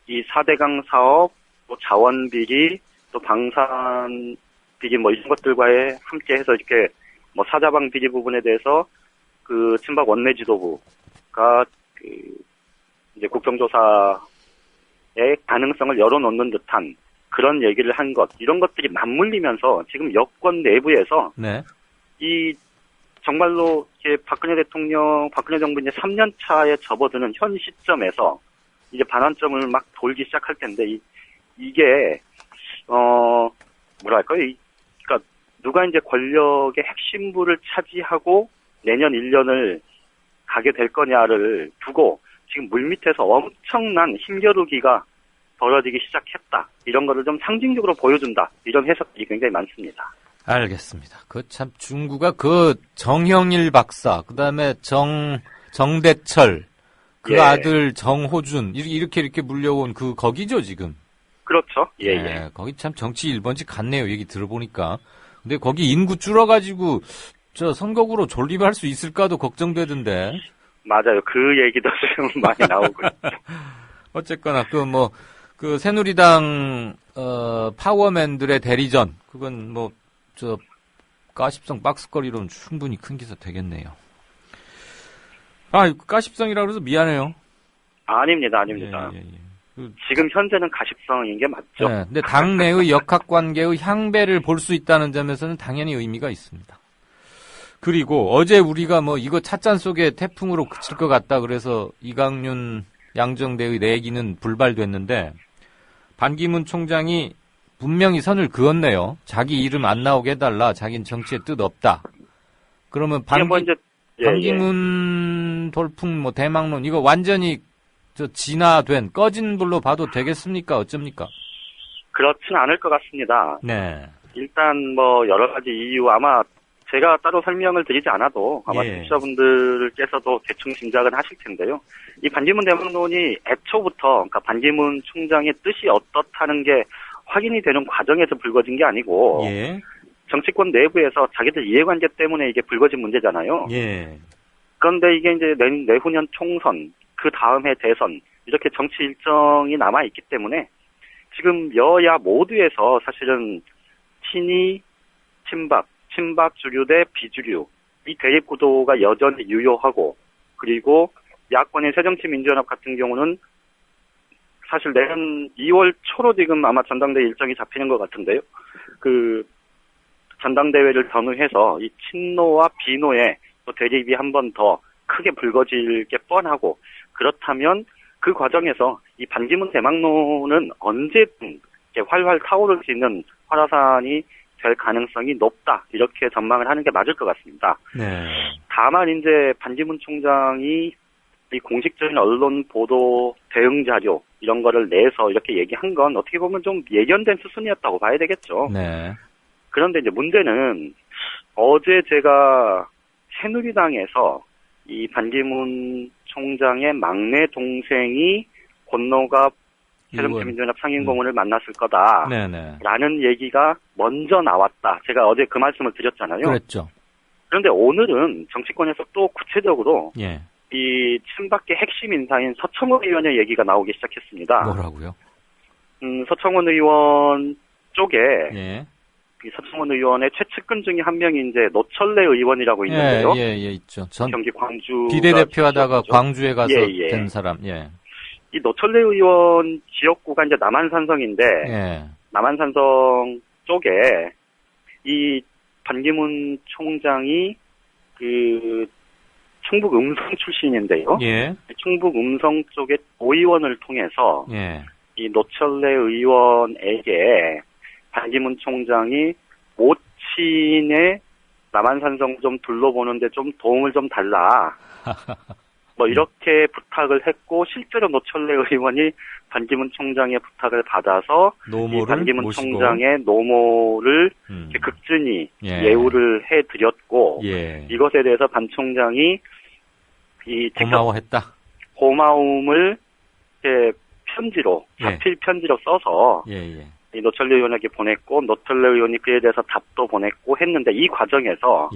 이 4대강 사업, 또 자원 비리, 또 방산 비리 뭐 이런 것들과에 함께 해서 이렇게 뭐 사자방 비리 부분에 대해서 그 친박 원내 지도부가 그 이제 국정조사의 가능성을 열어놓는 듯한 그런 얘기를 한 것, 이런 것들이 맞물리면서 지금 여권 내부에서 네. 이 정말로 이제 박근혜 정부 이제 3년 차에 접어드는 현 시점에서 이제 반환점을 막 돌기 시작할 텐데 이게 뭐랄까요? 그러니까 누가 이제 권력의 핵심부를 차지하고 내년 1년을 가게 될 거냐를 두고 지금 물밑에서 엄청난 힘겨루기가 벌어지기 시작했다. 이런 거를 좀 상징적으로 보여준다. 이런 해석이 굉장히 많습니다. 알겠습니다. 참 중구가 정형일 박사, 그다음에 정대철, 그 예. 아들 정호준 이렇게 물려온 거기죠 지금. 그렇죠. 예. 네, 거기 참 정치 1번지 같네요. 얘기 들어보니까. 근데 거기 인구 줄어가지고 선거구로 존립할 수 있을까도 걱정되던데. 맞아요. 그 얘기도 지금 많이 나오고 있죠. 어쨌거나 새누리당 파워맨들의 대리전 그건 가십성 박스거리로는 충분히 큰 기사 되겠네요. 가십성이라고 해서 미안해요. 아닙니다. 예. 지금 현재는 가십성인 게 맞죠. 네, 근데 당내의 역학관계의 향배를 볼 수 있다는 점에서는 당연히 의미가 있습니다. 그리고 어제 우리가 이거 찻잔 속에 태풍으로 그칠 것 같다 그래서 이강윤 양정대의 내기는 불발됐는데 반기문 총장이 분명히 선을 그었네요. 자기 이름 안 나오게 해달라. 자기는 정치에 뜻 없다. 그러면 반기문 돌풍 대망론 이거 완전히 진화된 꺼진 불로 봐도 되겠습니까? 어쩝니까? 그렇지는 않을 것 같습니다. 네. 일단 여러 가지 이유 아마 제가 따로 설명을 드리지 않아도 아마 청취자분들께서도 대충 짐작은 하실 텐데요. 이 반기문 대망론이 애초부터 그러니까 반기문 총장의 뜻이 어떻다는 게 확인이 되는 과정에서 불거진 게 아니고 정치권 내부에서 자기들 이해관계 때문에 이게 불거진 문제잖아요. 예. 그런데 이게 이제 내후년 총선, 그 다음에 대선 이렇게 정치 일정이 남아 있기 때문에 지금 여야 모두에서 사실은 친이, 친박 주류 대 비주류 이 대립 구도가 여전히 유효하고 그리고 야권인 새정치민주연합 같은 경우는 사실 내년 2월 초로 지금 아마 전당대회 일정이 잡히는 것 같은데요. 그 전당대회를 전후해서 이 친노와 비노의 또 대립이 한 번 더 크게 불거질 게 뻔하고, 그렇다면 그 과정에서 이 반기문 대망론은 언제든 활활 타오를 수 있는 활화산이 될 가능성이 높다, 이렇게 전망을 하는 게 맞을 것 같습니다. 네. 다만 이제 반기문 총장이 이 공식적인 언론 보도 대응 자료 이런 거를 내서 이렇게 얘기한 건 어떻게 보면 좀 예견된 수순이었다고 봐야 되겠죠. 네. 그런데 이제 문제는 어제 제가 새누리당에서 이 반기문 총장의 막내 동생이 권노갑 새정치민주연합 상임고문을 만났을 거다라는 얘기가 먼저 나왔다. 제가 어제 그 말씀을 드렸잖아요. 그랬죠. 그런데 오늘은 정치권에서 또 구체적으로 예. 이 친박계 핵심 인사인 서청원 의원의 얘기가 나오기 시작했습니다. 뭐라고요? 서청원 의원 쪽에 예. 이 서청원 의원의 최측근 중에 한 명이 이제 노철래 의원이라고 있는데요. 예, 있죠. 전 경기 광주 비례대표하다가 광주에 가서 된 사람. 예. 이 노철래 의원 지역구가 이제 남한산성인데, 남한산성 쪽에 이 반기문 총장이 그 충북 음성 출신인데요. 예. 충북 음성 쪽의 도의원을 통해서 이 노철래 의원에게 반기문 총장이 모친의 남한산성 좀 둘러보는데 좀 도움을 좀 달라. 뭐 이렇게 부탁을 했고, 실제로 노철래 의원이 반기문 총장의 부탁을 받아서 이 반기문 모시고. 총장의 노모를 극진히 예우를 해드렸고, 이것에 대해서 반 총장이 이 고마워했다. 고마움을 편지로 자필 편지로 써서 이 노철래 의원에게 보냈고, 노철래 의원이 그에 대해서 답도 보냈고 했는데, 이 과정에서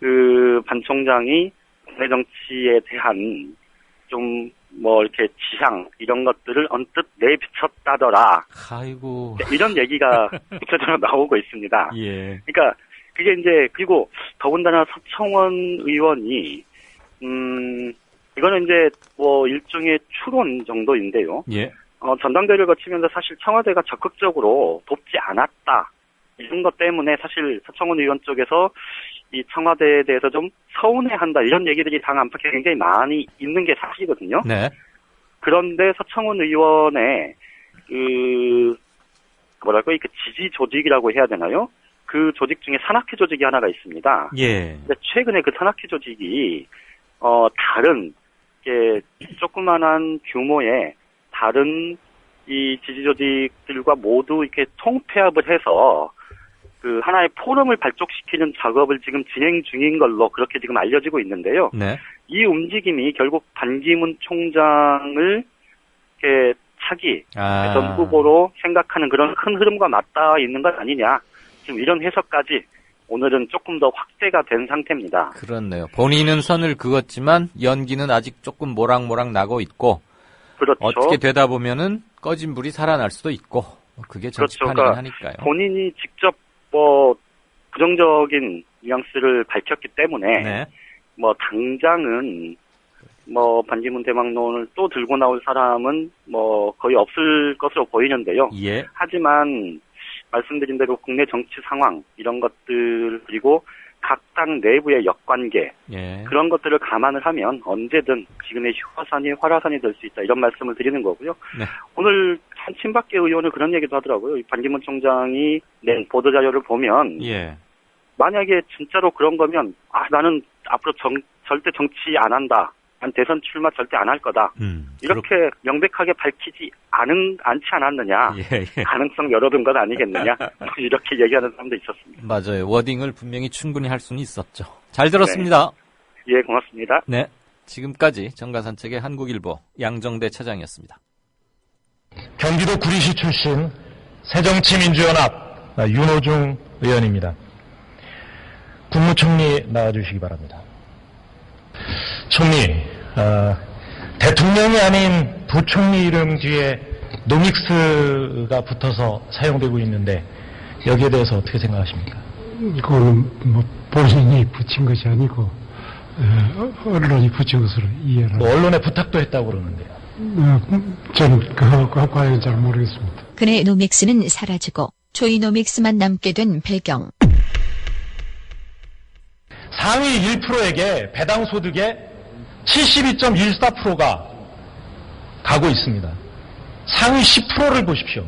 그 반 총장이 국내 정치에 대한 좀 뭐 이렇게 지향 이런 것들을 언뜻 내비쳤다더라. 아이고. 이런 얘기가 구체적으로 나오고 있습니다. 예. 그러니까 그게 이제, 그리고 더군다나 서청원 의원이 이거는 이제 뭐 일종의 추론 정도인데요. 예. 전당대회를 거치면서 사실 청와대가 적극적으로 돕지 않았다, 이런 것 때문에 사실 서청원 의원 쪽에서 이 청와대에 대해서 좀 서운해한다, 이런 얘기들이 당 안팎에 굉장히 많이 있는 게 사실이거든요. 네. 그런데 서청원 의원의 그 그 지지 조직이라고 해야 되나요? 그 조직 중에 산악회 조직이 하나가 있습니다. 예. 근데 최근에 그 산악회 조직이 다른 조그만한 규모의 다른 이 지지 조직들과 모두 이렇게 통폐합을 해서 그 하나의 포럼을 발족시키는 작업을 지금 진행 중인 걸로 그렇게 지금 알려지고 있는데요. 네. 이 움직임이 결국 반기문 총장을 이렇게 차기 전 후보로 생각하는 그런 큰 흐름과 맞닿아 있는 것 아니냐. 지금 이런 해석까지 오늘은 조금 더 확대가 된 상태입니다. 그렇네요. 본인은 선을 그었지만 연기는 아직 조금 모락모락 나고 있고, 그렇죠. 어떻게 되다 보면은 꺼진 불이 살아날 수도 있고, 그게 정치판이긴 그렇죠. 하니까요. 본인이 직접 뭐 부정적인 뉘앙스를 밝혔기 때문에 뭐 당장은 뭐 반기문 대망론을 또 들고 나올 사람은 뭐 거의 없을 것으로 보이는데요. 예. 하지만 말씀드린 대로 국내 정치 상황 이런 것들, 그리고 각 당 내부의 역관계 그런 것들을 감안을 하면 언제든 지금의 활화산이 될 수 있다, 이런 말씀을 드리는 거고요. 네. 오늘 한 친박계 의원은 그런 얘기도 하더라고요. 반기문 총장이 낸 보도자료를 보면 만약에 진짜로 그런 거면 나는 앞으로 절대 정치 안 한다, 난 대선 출마 절대 안 할 거다, 이렇게 명백하게 밝히지 않지 않았느냐, 가능성 열어둔 것 아니겠느냐, 이렇게 얘기하는 사람도 있었습니다. 맞아요. 워딩을 분명히 충분히 할 수는 있었죠. 잘 들었습니다. 네. 예, 고맙습니다. 네, 지금까지 정가산책의 한국일보 양정대 차장이었습니다. 경기도 구리시 출신 새정치민주연합 윤호중 의원입니다. 국무총리 나와주시기 바랍니다. 총리, 대통령이 아닌 부총리 이름 뒤에 노믹스가 붙어서 사용되고 있는데 여기에 대해서 어떻게 생각하십니까? 이거는 뭐 본인이 붙인 것이 아니고 언론이 붙인 것으로 이해를. 뭐 언론에 부탁도 했다고 그러는데요. 저는 그 과연 잘 모르겠습니다. 그네 노믹스는 사라지고 조이노믹스만 남게 된 배경. 상위 1%에게 배당 소득의 72.14%가 가고 있습니다. 상위 10%를 보십시오.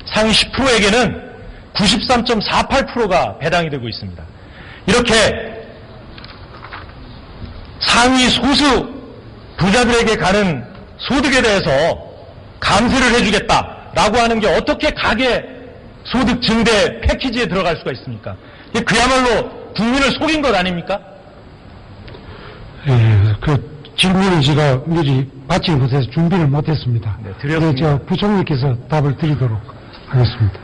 상위 10%에게는 93.48%가 배당이 되고 있습니다. 이렇게 상위 소수 부자들에게 가는 소득에 대해서 감세를 해주겠다라고 하는 게 어떻게 가계 소득 증대 패키지에 들어갈 수가 있습니까? 이게 그야말로 국민을 속인 것 아닙니까? 예, 그 질문을 제가 미리 받지 못해서 준비를 못했습니다. 네, 드렸습니다. 제가 부총리께서 답을 드리도록 하겠습니다.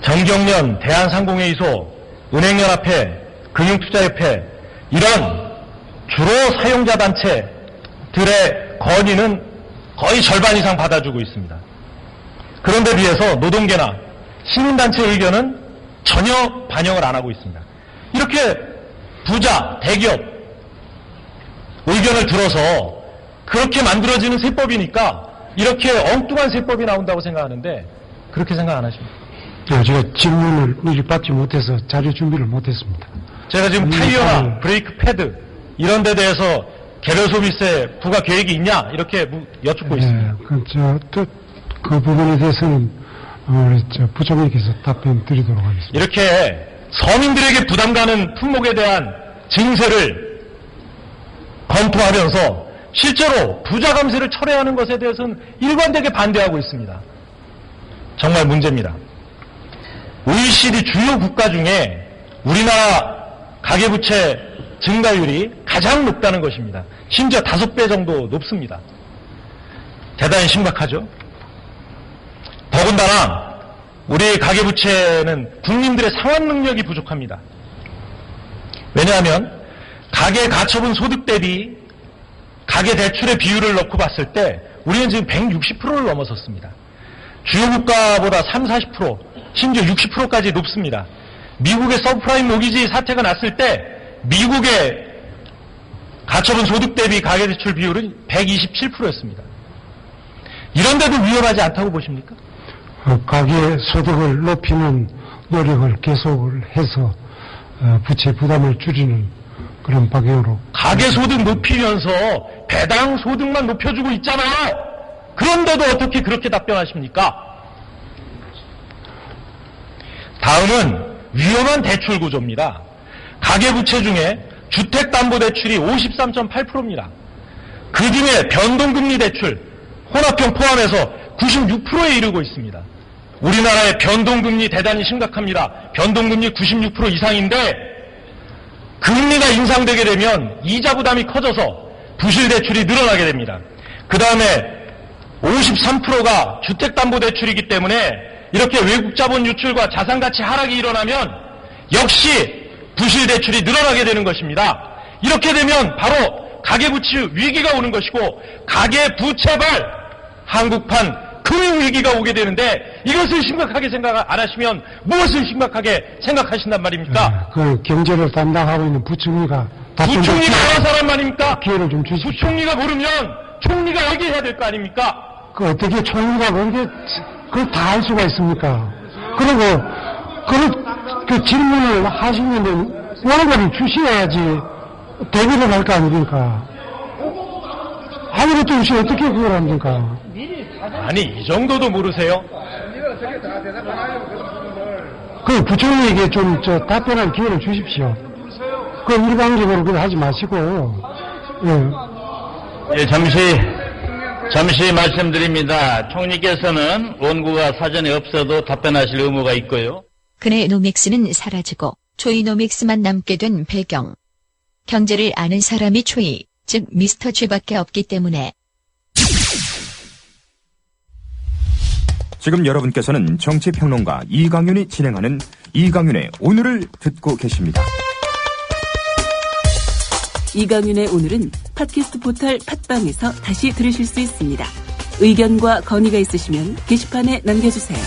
정경련, 대한상공회의소, 은행연합회, 금융투자협회 이런 주로 사용자 단체들의 건의는 거의 절반 이상 받아주고 있습니다. 그런데 비해서 노동계나 시민단체 의견은 전혀 반영을 안 하고 있습니다. 이렇게 부자, 대기업 의견을 들어서 그렇게 만들어지는 세법이니까 이렇게 엉뚱한 세법이 나온다고 생각하는데 그렇게 생각 안 하십니까? 제가 질문을 미리 받지 못해서 자료 준비를 못했습니다. 제가 지금 타이어나 브레이크 패드 이런 데 대해서 개별 소비세 부과 계획이 있냐 이렇게 여쭙고 있습니다. 그 부분에 대해서는 부총리께서 답변 드리도록 하겠습니다. 이렇게 서민들에게 부담 가는 품목에 대한 증세를 검토하면서 실제로 부자 감세를 철회하는 것에 대해서는 일관되게 반대하고 있습니다. 정말 문제입니다. OECD 주요 국가 중에 우리나라 가계부채 증가율이 가장 높다는 것입니다. 심지어 5배 정도 높습니다. 대단히 심각하죠. 더군다나 우리 가계부채는 국민들의 상환 능력이 부족합니다. 왜냐하면 가계 가처분 소득 대비 가계대출의 비율을 넣고 봤을 때 우리는 지금 160%를 넘어섰습니다. 주요 국가보다 30, 40%, 심지어 60%까지 높습니다. 미국의 서브프라임 모기지 사태가 났을 때 미국의 가처분 소득 대비 가계대출 비율은 127%였습니다. 이런데도 위험하지 않다고 보십니까? 가계 소득을 높이는 노력을 계속을 해서 부채 부담을 줄이는 그런 방향으로. 가계 소득 높이면서 배당 소득만 높여주고 있잖아요. 그런데도 어떻게 그렇게 답변하십니까? 다음은 위험한 대출 구조입니다. 가계부채 중에 주택담보대출이 53.8%입니다. 그 중에 변동금리 대출, 혼합형 포함해서 96%에 이르고 있습니다. 우리나라의 변동금리 대단히 심각합니다. 변동금리 96% 이상인데 금리가 인상되게 되면 이자 부담이 커져서 부실대출이 늘어나게 됩니다. 그 다음에 53%가 주택담보대출이기 때문에 이렇게 외국자본 유출과 자산가치 하락이 일어나면 역시 부실대출이 늘어나게 되는 것입니다. 이렇게 되면 바로 가계부채 위기가 오는 것이고 가계부채발 한국판 금융위기가 오게 되는데 이것을 심각하게 생각 안 하시면 무엇을 심각하게 생각하신단 말입니까? 그 경제를 담당하고 있는 부총리가 부총리가 어느 사람 말입니까? 기회를 좀 주십시오. 부총리가 모르면 총리가 얘기해야 될 거 아닙니까? 그 어떻게 총리가 그렇게 그걸 다 할 수가 있습니까? 그리고 그 질문을 하시는데 원고를 주셔야지 대비를 할 거 아닙니까? 아무것도 없이 어떻게 그걸 합니까? 아니 이 정도도 모르세요? 그 부총리에게 좀 답변할 기회를 주십시오. 그 일방적으로 그걸 하지 마시고. 예, 잠시 말씀드립니다. 총리께서는 원고가 사전에 없어도 답변하실 의무가 있고요. 그네 노믹스는 사라지고 조이노믹스만 남게 된 배경. 경제를 아는 사람이 조이, 즉 미스터 쥐밖에 없기 때문에. 지금 여러분께서는 정치평론가 이강윤이 진행하는 이강윤의 오늘을 듣고 계십니다. 이강윤의 오늘은 팟캐스트 포털 팟빵에서 다시 들으실 수 있습니다. 의견과 건의가 있으시면 게시판에 남겨주세요.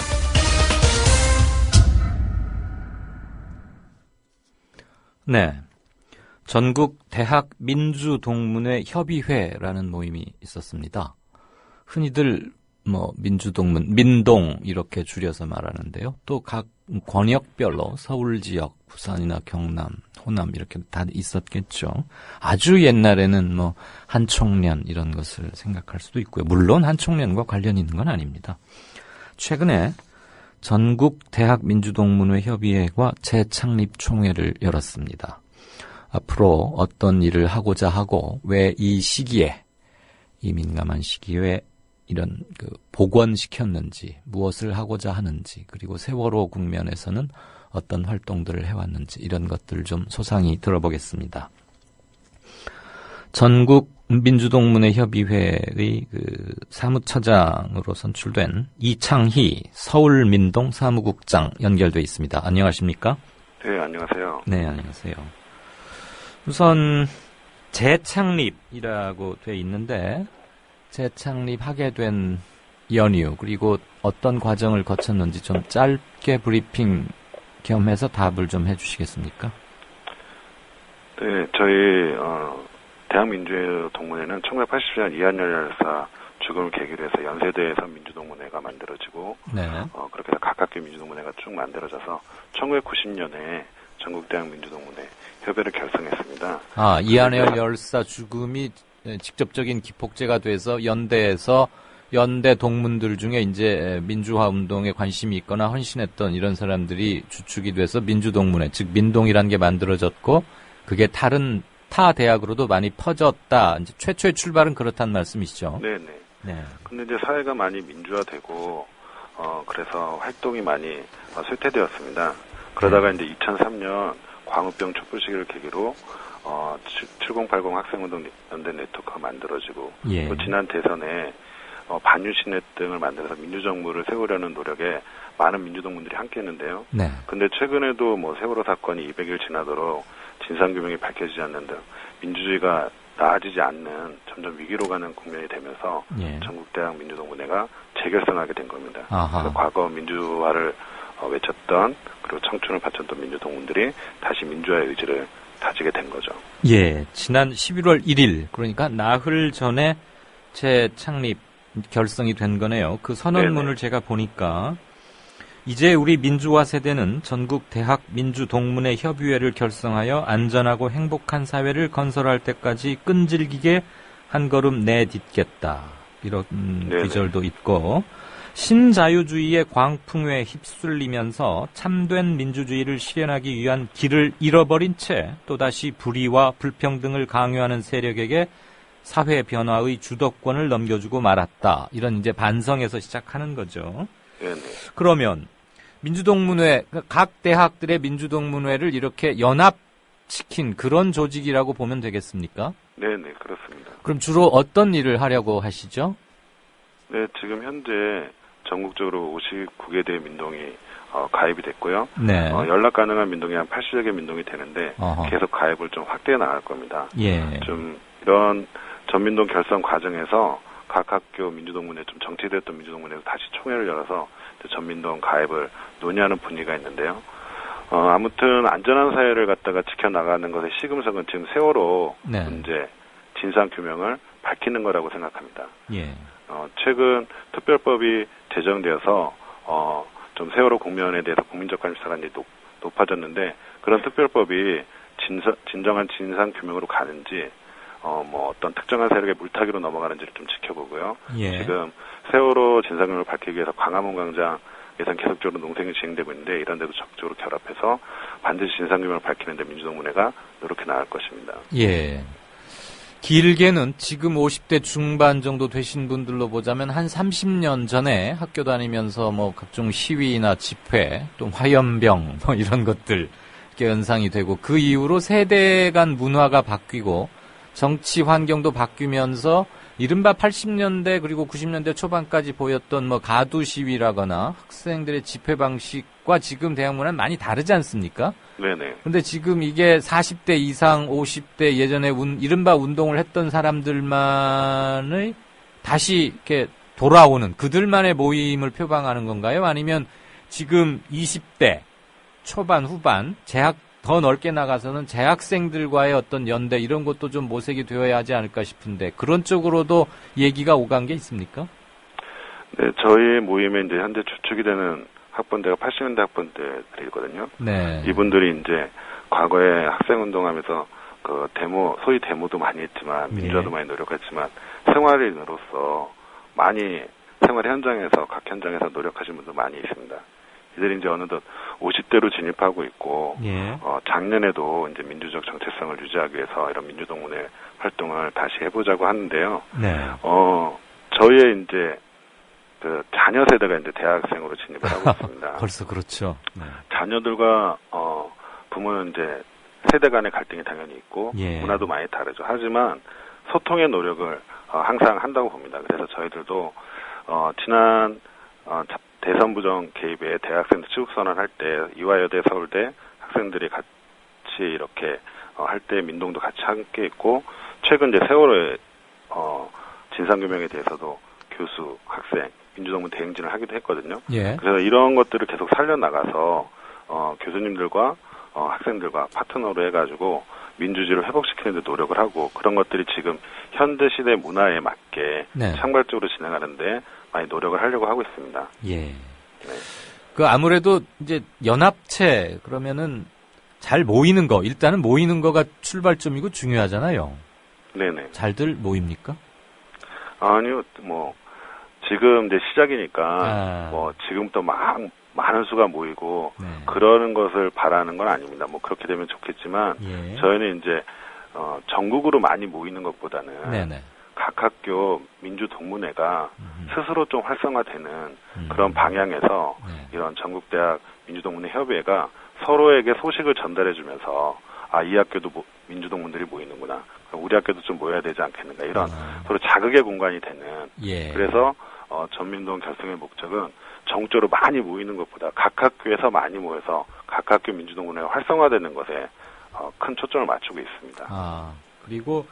네. 전국 대학 민주동문회 협의회라는 모임이 있었습니다. 흔히들 민주동문, 민동 이렇게 줄여서 말하는데요. 또 각 권역별로 서울 지역, 부산이나 경남, 호남 이렇게 다 있었겠죠. 아주 옛날에는 한총련 이런 것을 생각할 수도 있고요. 물론 한총련과 관련이 있는 건 아닙니다. 최근에 전국 대학 민주동문회 협의회가 재창립 총회를 열었습니다. 앞으로 어떤 일을 하고자 하고 왜 이 시기에, 이 민감한 시기에 이런 복원시켰는지, 무엇을 하고자 하는지, 그리고 세월호 국면에서는 어떤 활동들을 해왔는지 이런 것들을 좀 소상히 들어보겠습니다. 전국 민주동문회 협의회의 사무처장으로 선출된 이창희 서울민동 사무국장 연결돼 있습니다. 안녕하십니까? 네, 안녕하세요. 네, 안녕하세요. 우선 재창립이라고 돼 있는데 재창립하게 된 연유 그리고 어떤 과정을 거쳤는지 좀 짧게 브리핑 겸해서 답을 좀 해주시겠습니까? 네, 저희 대학민주동문회는 1980년 이한열 열사 죽음을 계기로 해서 연세대에서 민주동문회가 만들어지고 그렇게 해서 각 학교 민주동문회가 쭉 만들어져서 1990년에 전국대학민주동문회 협의회를 결성했습니다. 이한열 열사 죽음이 직접적인 기폭제가 돼서 연대에서 연대 동문들 중에 이제 민주화 운동에 관심이 있거나 헌신했던 이런 사람들이 주축이 돼서 민주동문회, 즉 민동이라는 게 만들어졌고 그게 다른 타 대학으로도 많이 퍼졌다. 이제 최초의 출발은 그렇단 말씀이시죠? 네네. 네. 근데 이제 사회가 많이 민주화되고 그래서 활동이 많이 쇠퇴되었습니다. 그러다가 이제 2003년 광우병 촛불 시기를 계기로 7080 학생운동 연대 네트워크가 만들어지고 또 지난 대선에 반유신회 등을 만들어서 민주정부를 세우려는 노력에 많은 민주동문들이 함께했는데요. 네. 근데 최근에도 세월호 사건이 200일 지나도록 진상규명이 밝혀지지 않는 등 민주주의가 나아지지 않는 점점 위기로 가는 국면이 되면서 전국대학 민주동문회가 재결성하게 된 겁니다. 그래서 과거 민주화를 외쳤던 그리고 청춘을 바쳤던 민주동문들이 다시 민주화의 의지를 다지게 된 거죠. 예, 지난 11월 1일 그러니까 나흘 전에 재창립 결성이 된 거네요. 그 선언문을 제가 보니까 이제 우리 민주화 세대는 전국 대학 민주동문회 협의회를 결성하여 안전하고 행복한 사회를 건설할 때까지 끈질기게 한 걸음 내딛겠다. 이런 구절도 있고 신자유주의의 광풍에 휩쓸리면서 참된 민주주의를 실현하기 위한 길을 잃어버린 채 또다시 불의와 불평등을 강요하는 세력에게 사회 변화의 주도권을 넘겨주고 말았다. 이런 이제 반성에서 시작하는 거죠. 네네. 그러면 민주동문회, 각 대학들의 민주동문회를 이렇게 연합시킨 그런 조직이라고 보면 되겠습니까? 네네, 그렇습니다. 그럼 주로 어떤 일을 하려고 하시죠? 네, 지금 현재 전국적으로 59개 대 민동이 가입이 됐고요. 네. 연락 가능한 민동이 한 80여 개 민동이 되는데 계속 가입을 좀 확대해 나갈 겁니다. 예. 좀 이런 전민동 결성 과정에서 각 학교 민주동문회 좀 정체되었던 민주동문회에서 다시 총회를 열어서 전민동 가입을 논의하는 분위기가 있는데요. 아무튼 안전한 사회를 갖다가 지켜나가는 것의 시금석은 지금 세월호 문제 진상 규명을 밝히는 거라고 생각합니다. 예. 최근 특별법이 제정되어서 좀 세월호 국면에 대해서 국민적 관심사가 이제 높아졌는데 그런 특별법이 진정한 진상 규명으로 가는지 어떤 특정한 세력의 물타기로 넘어가는지를 좀 지켜보고요. 예. 지금 세월호 진상규명을 밝히기 위해서 광화문 광장 예산 계속적으로 농성이 진행되고 있는데 이런 데도 적극적으로 결합해서 반드시 진상규명을 밝히는 데 민주동문회가 노력해 나갈 것입니다. 예. 길게는 지금 50대 중반 정도 되신 분들로 보자면 한 30년 전에 학교 다니면서 각종 시위나 집회, 또 화염병 이런 것들 연상이 되고 그 이후로 세대 간 문화가 바뀌고 정치 환경도 바뀌면서 이른바 80년대 그리고 90년대 초반까지 보였던 가두 시위라거나 학생들의 집회 방식과 지금 대학 문화는 많이 다르지 않습니까? 네네. 근데 지금 이게 40대 이상, 50대 예전에 이른바 운동을 했던 사람들만의 다시 이렇게 돌아오는 그들만의 모임을 표방하는 건가요? 아니면 지금 20대 초반, 후반, 재학 더 넓게 나가서는 재학생들과의 어떤 연대 이런 것도 좀 모색이 되어야 하지 않을까 싶은데 그런 쪽으로도 얘기가 오간 게 있습니까? 네, 저희 모임에 이제 현재 주축이 되는 학번대가 80년대 학번대들이거든요. 네. 이분들이 이제 과거에 학생운동하면서 그 소위 데모도 많이 했지만 민주화도 많이 노력했지만 생활인으로서 많이 생활 현장에서 각 현장에서 노력하신 분도 많이 있습니다. 이들이 이제 어느덧 50대로 진입하고 있고 작년에도 이제 민주적 정체성을 유지하기 위해서 이런 민주동문회 활동을 다시 해보자고 하는데요. 네. 저희의 이제 그 자녀 세대가 이제 대학생으로 진입을 하고 있습니다. 벌써 그렇죠. 네. 자녀들과 부모는 이제 세대 간의 갈등이 당연히 있고 예. 문화도 많이 다르죠. 하지만 소통의 노력을 항상 한다고 봅니다. 그래서 저희들도 지난 대선 부정 개입에 대학생들 출국 선언할 때 이화여대 서울대 학생들이 같이 이렇게 할 때 민동도 같이 함께 있고 최근 이제 세월호의 진상규명에 대해서도 교수, 학생, 민주동문 대행진을 하기도 했거든요. 예. 그래서 이런 것들을 계속 살려나가서 교수님들과 학생들과 파트너로 해가지고 민주주의를 회복시키는 데 노력을 하고 그런 것들이 지금 현대 시대 문화에 맞게 네. 창발적으로 진행하는데 많이 노력을 하려고 하고 있습니다. 예. 네. 그 아무래도 이제 연합체 그러면은 잘 모이는 거 일단은 모이는 거가 출발점이고 중요하잖아요. 네네. 잘들 모입니까? 아니요, 뭐 지금 이제 시작이니까 뭐 지금부터 많은 수가 모이고 그러는 것을 바라는 건 아닙니다. 뭐 그렇게 되면 좋겠지만 저희는 이제 전국으로 많이 모이는 것보다는 네네. 각 학교 민주동문회가 스스로 좀 활성화되는 그런 방향에서 이런 전국대학 민주동문회 협의회가 서로에게 소식을 전달해주면서 이 학교도 민주동문들이 모이는구나. 우리 학교도 좀 모여야 되지 않겠는가. 이런 서로 자극의 공간이 되는. 예. 그래서 전민동 결성의 목적은 정적으로 많이 모이는 것보다 각 학교에서 많이 모여서 각 학교 민주동문회가 활성화되는 것에 큰 초점을 맞추고 있습니다. 그리고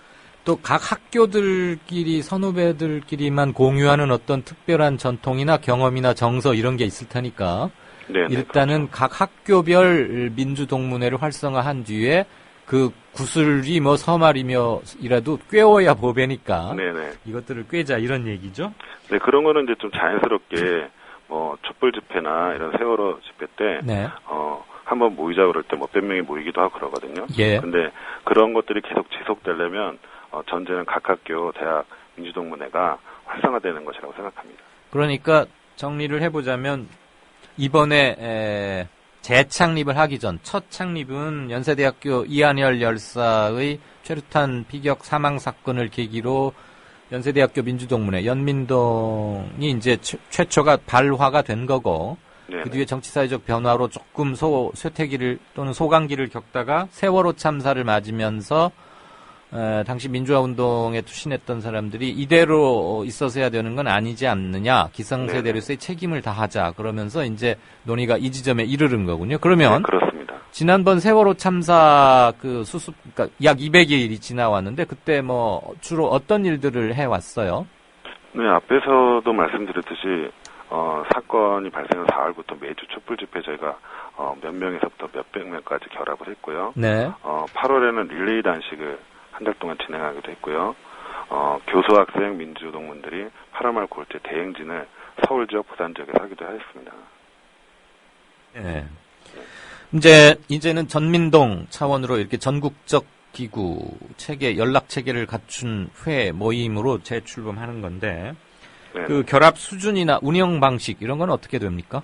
또 각 학교들끼리 선후배들끼리만 공유하는 어떤 특별한 전통이나 경험이나 정서 이런 게 있을 테니까 네네, 일단은 각 학교별 민주동문회를 활성화한 뒤에 그 구슬이 뭐 서말이며이라도 꿰어야 보배니까 네네. 이것들을 꿰자 이런 얘기죠. 네, 그런 거는 이제 좀 자연스럽게 뭐 촛불 집회나 이런 세월호 집회 때 네. 한번 모이자 그럴 때 몇백 명이 모이기도 하고 그러거든요. 예. 근데 그런 것들이 계속 지속되려면 전제는 각 학교 대학 민주동문회가 활성화되는 것이라고 생각합니다. 그러니까 정리를 해보자면 이번에 재창립을 하기 전 첫 창립은 연세대학교 이한열 열사의 최루탄 피격 사망 사건을 계기로 연세대학교 민주동문회 연민동이 이제 최초가 발화가 된 거고 네네. 그 뒤에 정치사회적 변화로 조금 쇠퇴기를 또는 소강기를 겪다가 세월호 참사를 맞으면서 당시 민주화운동에 투신했던 사람들이 이대로 있어서야 되는 건 아니지 않느냐 기성세대로서의 책임을 다하자 그러면서 이제 논의가 이 지점에 이르른 거군요. 그러면 그렇습니다. 지난번 세월호 참사 그 수습 그러니까 약 200일이 지나왔는데 그때 뭐 주로 어떤 일들을 해왔어요? 네, 앞에서도 말씀드렸듯이 사건이 발생한 4월부터 매주 촛불 집회 저희가 몇 명에서부터 몇백 명까지 결합을 했고요. 네. 8월에는 릴레이 단식을 한 달 동안 진행하기도 했고요. 교수 학생 민주동문들이 8월 말 9월째 대행진을 서울 지역, 부산 지역에서 하기도 했습니다. 네. 이제는 전민동 차원으로 이렇게 전국적 기구 체계, 연락 체계를 갖춘 회 모임으로 재출범하는 건데 네. 그 결합 수준이나 운영 방식 이런 건 어떻게 됩니까?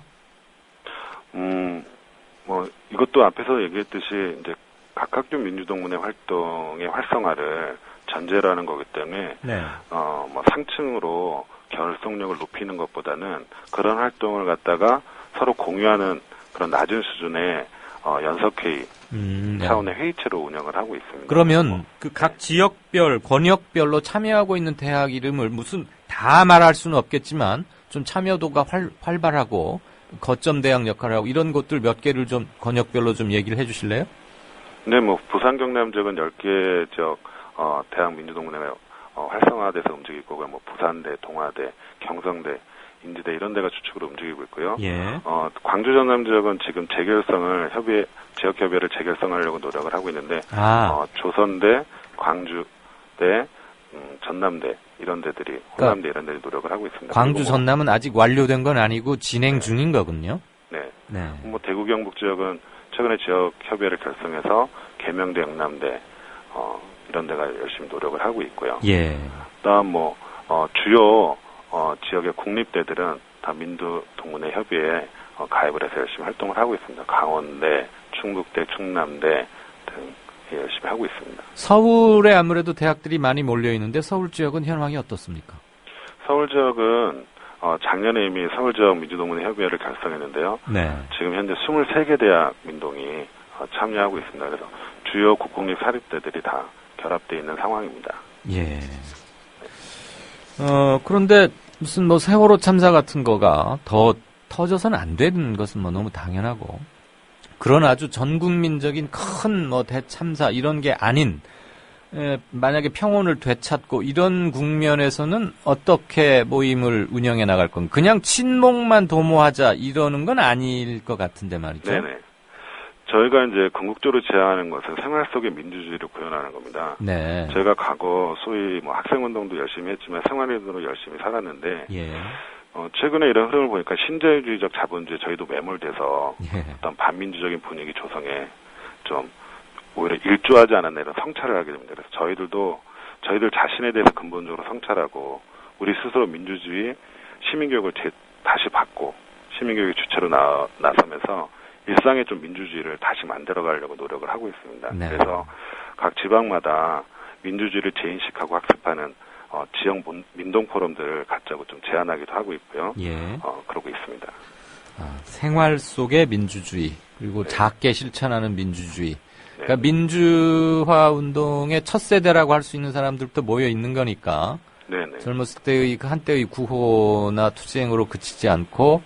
뭐 이것도 앞에서 얘기했듯이 이제 각 학교 민주동문회 활동의 활성화를 전제로 하는 거기 때문에 뭐 상층으로 결속력을 높이는 것보다는 그런 활동을 갖다가 서로 공유하는 그런 낮은 수준의 연석회의 차원의 회의체로 운영을 하고 있습니다. 그러면 그 각 지역별, 권역별로 참여하고 있는 대학 이름을 무슨 다 말할 수는 없겠지만 좀 참여도가 활발하고 거점 대학 역할을 하고 이런 곳들 몇 개를 좀 권역별로 좀 얘기를 해 주실래요? 네, 뭐 부산 경남 지역은 10개 지역 대학 민주동문회가 활성화돼서 움직이고 뭐 부산대, 동아대, 경성대 인지대 이런 데가 주축으로 움직이고 있고요. 예. 광주 전남 지역은 지금 재결성을 지역 협의회를 재결성하려고 노력을 하고 있는데 조선대, 광주대, 전남대 이런 데들이 호남대 이런 데들이 노력을 하고 있습니다. 광주 전남은 아직 완료된 건 아니고 진행 중인 거군요. 네. 네. 뭐 대구 경북 지역은 최근에 지역 협의회를 결성해서 계명대, 영남대 이런 데가 열심히 노력을 하고 있고요. 예. 그다음 뭐 주요 지역의 국립대들은 다 민주동문회 협의회에 가입을 해서 열심히 활동을 하고 있습니다. 강원대, 충북대, 충남대 등 열심히 하고 있습니다. 서울에 아무래도 대학들이 많이 몰려 있는데 서울 지역은 현황이 어떻습니까? 서울 지역은 작년에 이미 서울 지역 민주동문회 협의회를 결성했는데요. 네. 지금 현재 23개 대학 민동이 참여하고 있습니다. 그래서 주요 국공립 사립대들이 다 결합되어 있는 상황입니다. 예. 그런데 무슨 뭐 세월호 참사 같은 거가 더 터져서는 안 되는 것은 뭐 너무 당연하고 그런 아주 전국민적인 큰 뭐 대참사 이런 게 아닌 만약에 평온을 되찾고 이런 국면에서는 어떻게 모임을 운영해 나갈 건가? 그냥 친목만 도모하자 이러는 건 아닐 것 같은데 말이죠. 네네. 저희가 이제 궁극적으로 제안하는 것은 생활 속의 민주주의를 구현하는 겁니다. 네. 저희가 과거 소위 뭐 학생운동도 열심히 했지만 생활운동도 열심히 살았는데 예. 최근에 이런 흐름을 보니까 신자유주의적 자본주의에 저희도 매몰돼서 예. 어떤 반민주적인 분위기 조성에 좀 오히려 일조하지 않았나 이런 성찰을 하게 됩니다. 그래서 저희들 자신에 대해서 근본적으로 성찰하고 우리 스스로 민주주의 시민교육을 다시 받고 시민교육의 주체로 나서면서 일상에 좀 민주주의를 다시 만들어가려고 노력을 하고 있습니다. 네. 그래서 각 지방마다 민주주의를 재인식하고 학습하는 지역 민동 포럼들을 갖자고 좀 제안하기도 하고 있고요. 예. 그러고 있습니다. 생활 속의 민주주의 그리고 작게 실천하는 민주주의. 그러니까 민주화 운동의 첫 세대라고 할 수 있는 사람들부터 모여 있는 거니까. 네네. 젊었을 때의 그 한때의 구호나 투쟁으로 그치지 않고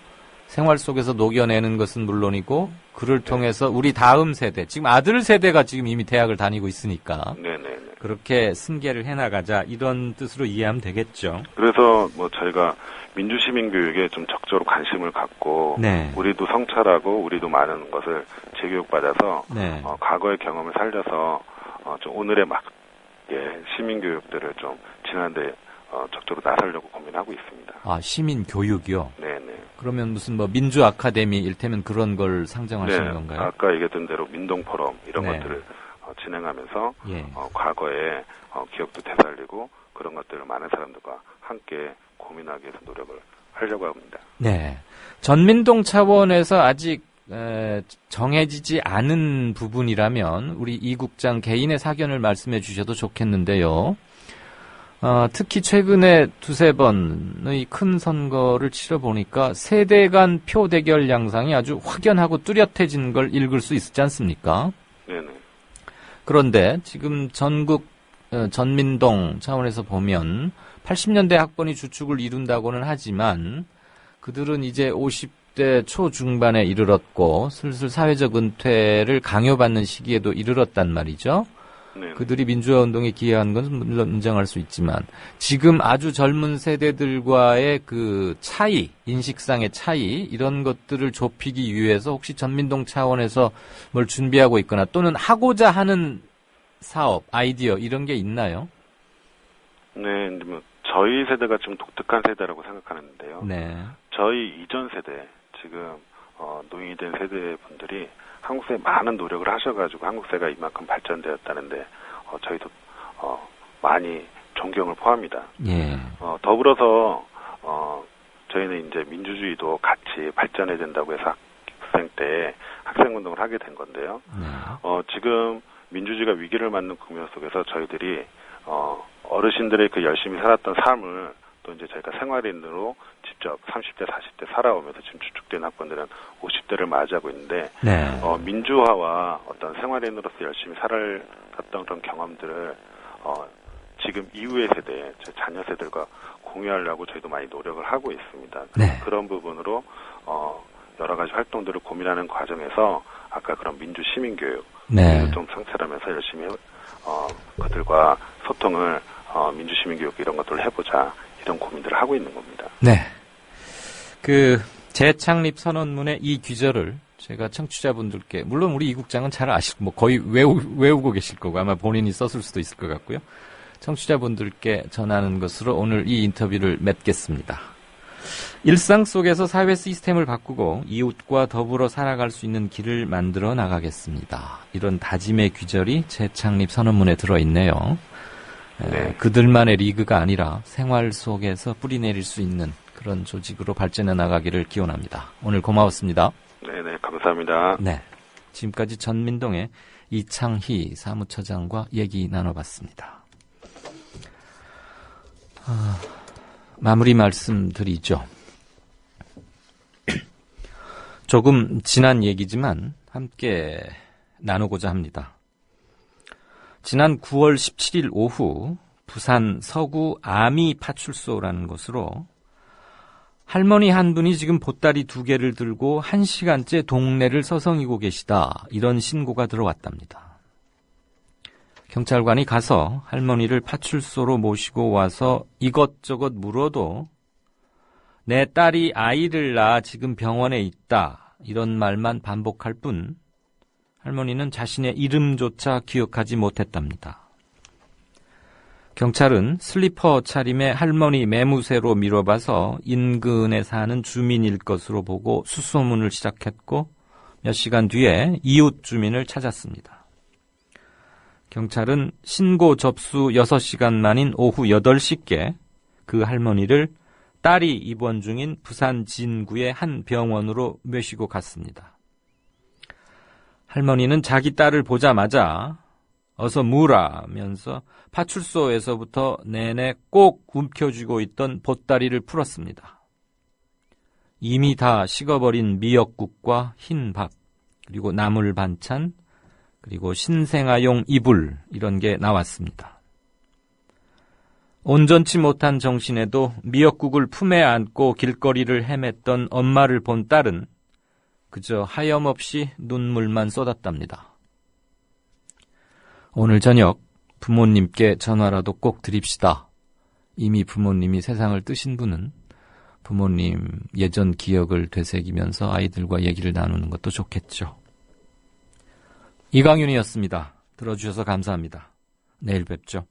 생활 속에서 녹여내는 것은 물론이고 그를 통해서 우리 다음 세대, 지금 아들 세대가 지금 이미 대학을 다니고 있으니까 네네. 그렇게 승계를 해나가자 이런 뜻으로 이해하면 되겠죠. 그래서 뭐 저희가 민주시민교육에 좀 적극적으로 관심을 갖고 네. 우리도 성찰하고 우리도 많은 것을 재교육받아서 네. 과거의 경험을 살려서 좀 오늘에 맞게 시민교육들을 좀 지난데 적극적으로 나서려고 고민하고 있습니다. 시민 교육이요? 네네. 그러면 무슨 뭐 민주 아카데미 일테면 그런 걸 상정하시는 건가요? 아까 얘기했던 대로 민동 포럼 이런 네. 것들을 진행하면서 예. 과거의 기억도 되살리고 그런 것들을 많은 사람들과 함께 고민하기 위해서 노력을 하려고 합니다. 네. 전민동 차원에서 아직 정해지지 않은 부분이라면 우리 이 국장 개인의 사견을 말씀해 주셔도 좋겠는데요. 특히 최근에 두세 번의 큰 선거를 치러보니까 세대 간 표 대결 양상이 아주 확연하고 뚜렷해진 걸 읽을 수 있지 않습니까? 네네. 그런데 지금 전국 전민동 차원에서 보면 80년대 학번이 주축을 이룬다고는 하지만 그들은 이제 50대 초중반에 이르렀고 슬슬 사회적 은퇴를 강요받는 시기에도 이르렀단 말이죠. 네. 그들이 민주화 운동에 기여한 건 물론 인정할 수 있지만 지금 아주 젊은 세대들과의 그 차이, 인식상의 차이 이런 것들을 좁히기 위해서 혹시 전민동 차원에서 뭘 준비하고 있거나 또는 하고자 하는 사업, 아이디어 이런 게 있나요? 네, 뭐 저희 세대가 좀 독특한 세대라고 생각하는데요. 네. 저희 이전 세대, 지금 노인이 된 세대분들이 한국사에 많은 노력을 하셔가지고 한국사가 이만큼 발전되었다는데 저희도 많이 존경을 포함합니다. 예. 더불어서 저희는 이제 민주주의도 같이 발전해야 된다고 해서 학생 때 학생운동을 하게 된 건데요. 지금 민주주의가 위기를 맞는 국면 속에서 저희들이 어르신들의 그 열심히 살았던 삶을 또 이제 저희가 생활인으로 직접 30대, 40대 살아오면서 지금 주축된 학번들은 50대를 맞이하고 있는데 네. 민주화와 어떤 생활인으로서 열심히 살았던 그런 경험들을 지금 이후의 세대, 제 자녀 세대들과 공유하려고 저희도 많이 노력을 하고 있습니다. 네. 그런 부분으로 여러 가지 활동들을 고민하는 과정에서 아까 그런 민주 시민교육 네. 좀 성찰하면서 열심히 그들과 소통을 민주 시민교육 이런 것들을 해보자 이런 고민들을 하고 있는 겁니다. 네. 재창립 선언문의 이 귀절을 제가 청취자분들께, 물론 우리 이 국장은 잘 아시고 거의 외우고 계실 거고 아마 본인이 썼을 수도 있을 것 같고요. 청취자분들께 전하는 것으로 오늘 이 인터뷰를 맺겠습니다. 일상 속에서 사회 시스템을 바꾸고 이웃과 더불어 살아갈 수 있는 길을 만들어 나가겠습니다. 이런 다짐의 귀절이 재창립 선언문에 들어있네요. 그들만의 리그가 아니라 생활 속에서 뿌리내릴 수 있는 그런 조직으로 발전해 나가기를 기원합니다. 오늘 고마웠습니다. 네네, 감사합니다. 네, 지금까지 전민동의 이창희 사무처장과 얘기 나눠봤습니다. 마무리 말씀드리죠. 조금 지난 얘기지만 함께 나누고자 합니다. 지난 9월 17일 오후 부산 서구 아미 파출소라는 곳으로 할머니 한 분이 지금 보따리 2개를 들고 1시간째 동네를 서성이고 계시다, 이런 신고가 들어왔답니다. 경찰관이 가서 할머니를 파출소로 모시고 와서 이것저것 물어도 내 딸이 아이를 낳아 지금 병원에 있다, 이런 말만 반복할 뿐 할머니는 자신의 이름조차 기억하지 못했답니다. 경찰은 슬리퍼 차림의 할머니 매무새로 미뤄봐서 인근에 사는 주민일 것으로 보고 수소문을 시작했고 몇 시간 뒤에 이웃 주민을 찾았습니다. 경찰은 신고 접수 6시간 만인 오후 8시께 그 할머니를 딸이 입원 중인 부산 진구의 한 병원으로 모시고 갔습니다. 할머니는 자기 딸을 보자마자 어서 무라면서 파출소에서부터 내내 꼭 움켜쥐고 있던 보따리를 풀었습니다. 이미 다 식어버린 미역국과 흰밥, 그리고 나물 반찬, 그리고 신생아용 이불, 이런 게 나왔습니다. 온전치 못한 정신에도 미역국을 품에 안고 길거리를 헤맸던 엄마를 본 딸은 그저 하염없이 눈물만 쏟았답니다. 오늘 저녁 부모님께 전화라도 꼭 드립시다. 이미 부모님이 세상을 뜨신 분은 부모님 예전 기억을 되새기면서 아이들과 얘기를 나누는 것도 좋겠죠. 이강윤이었습니다. 들어주셔서 감사합니다. 내일 뵙죠.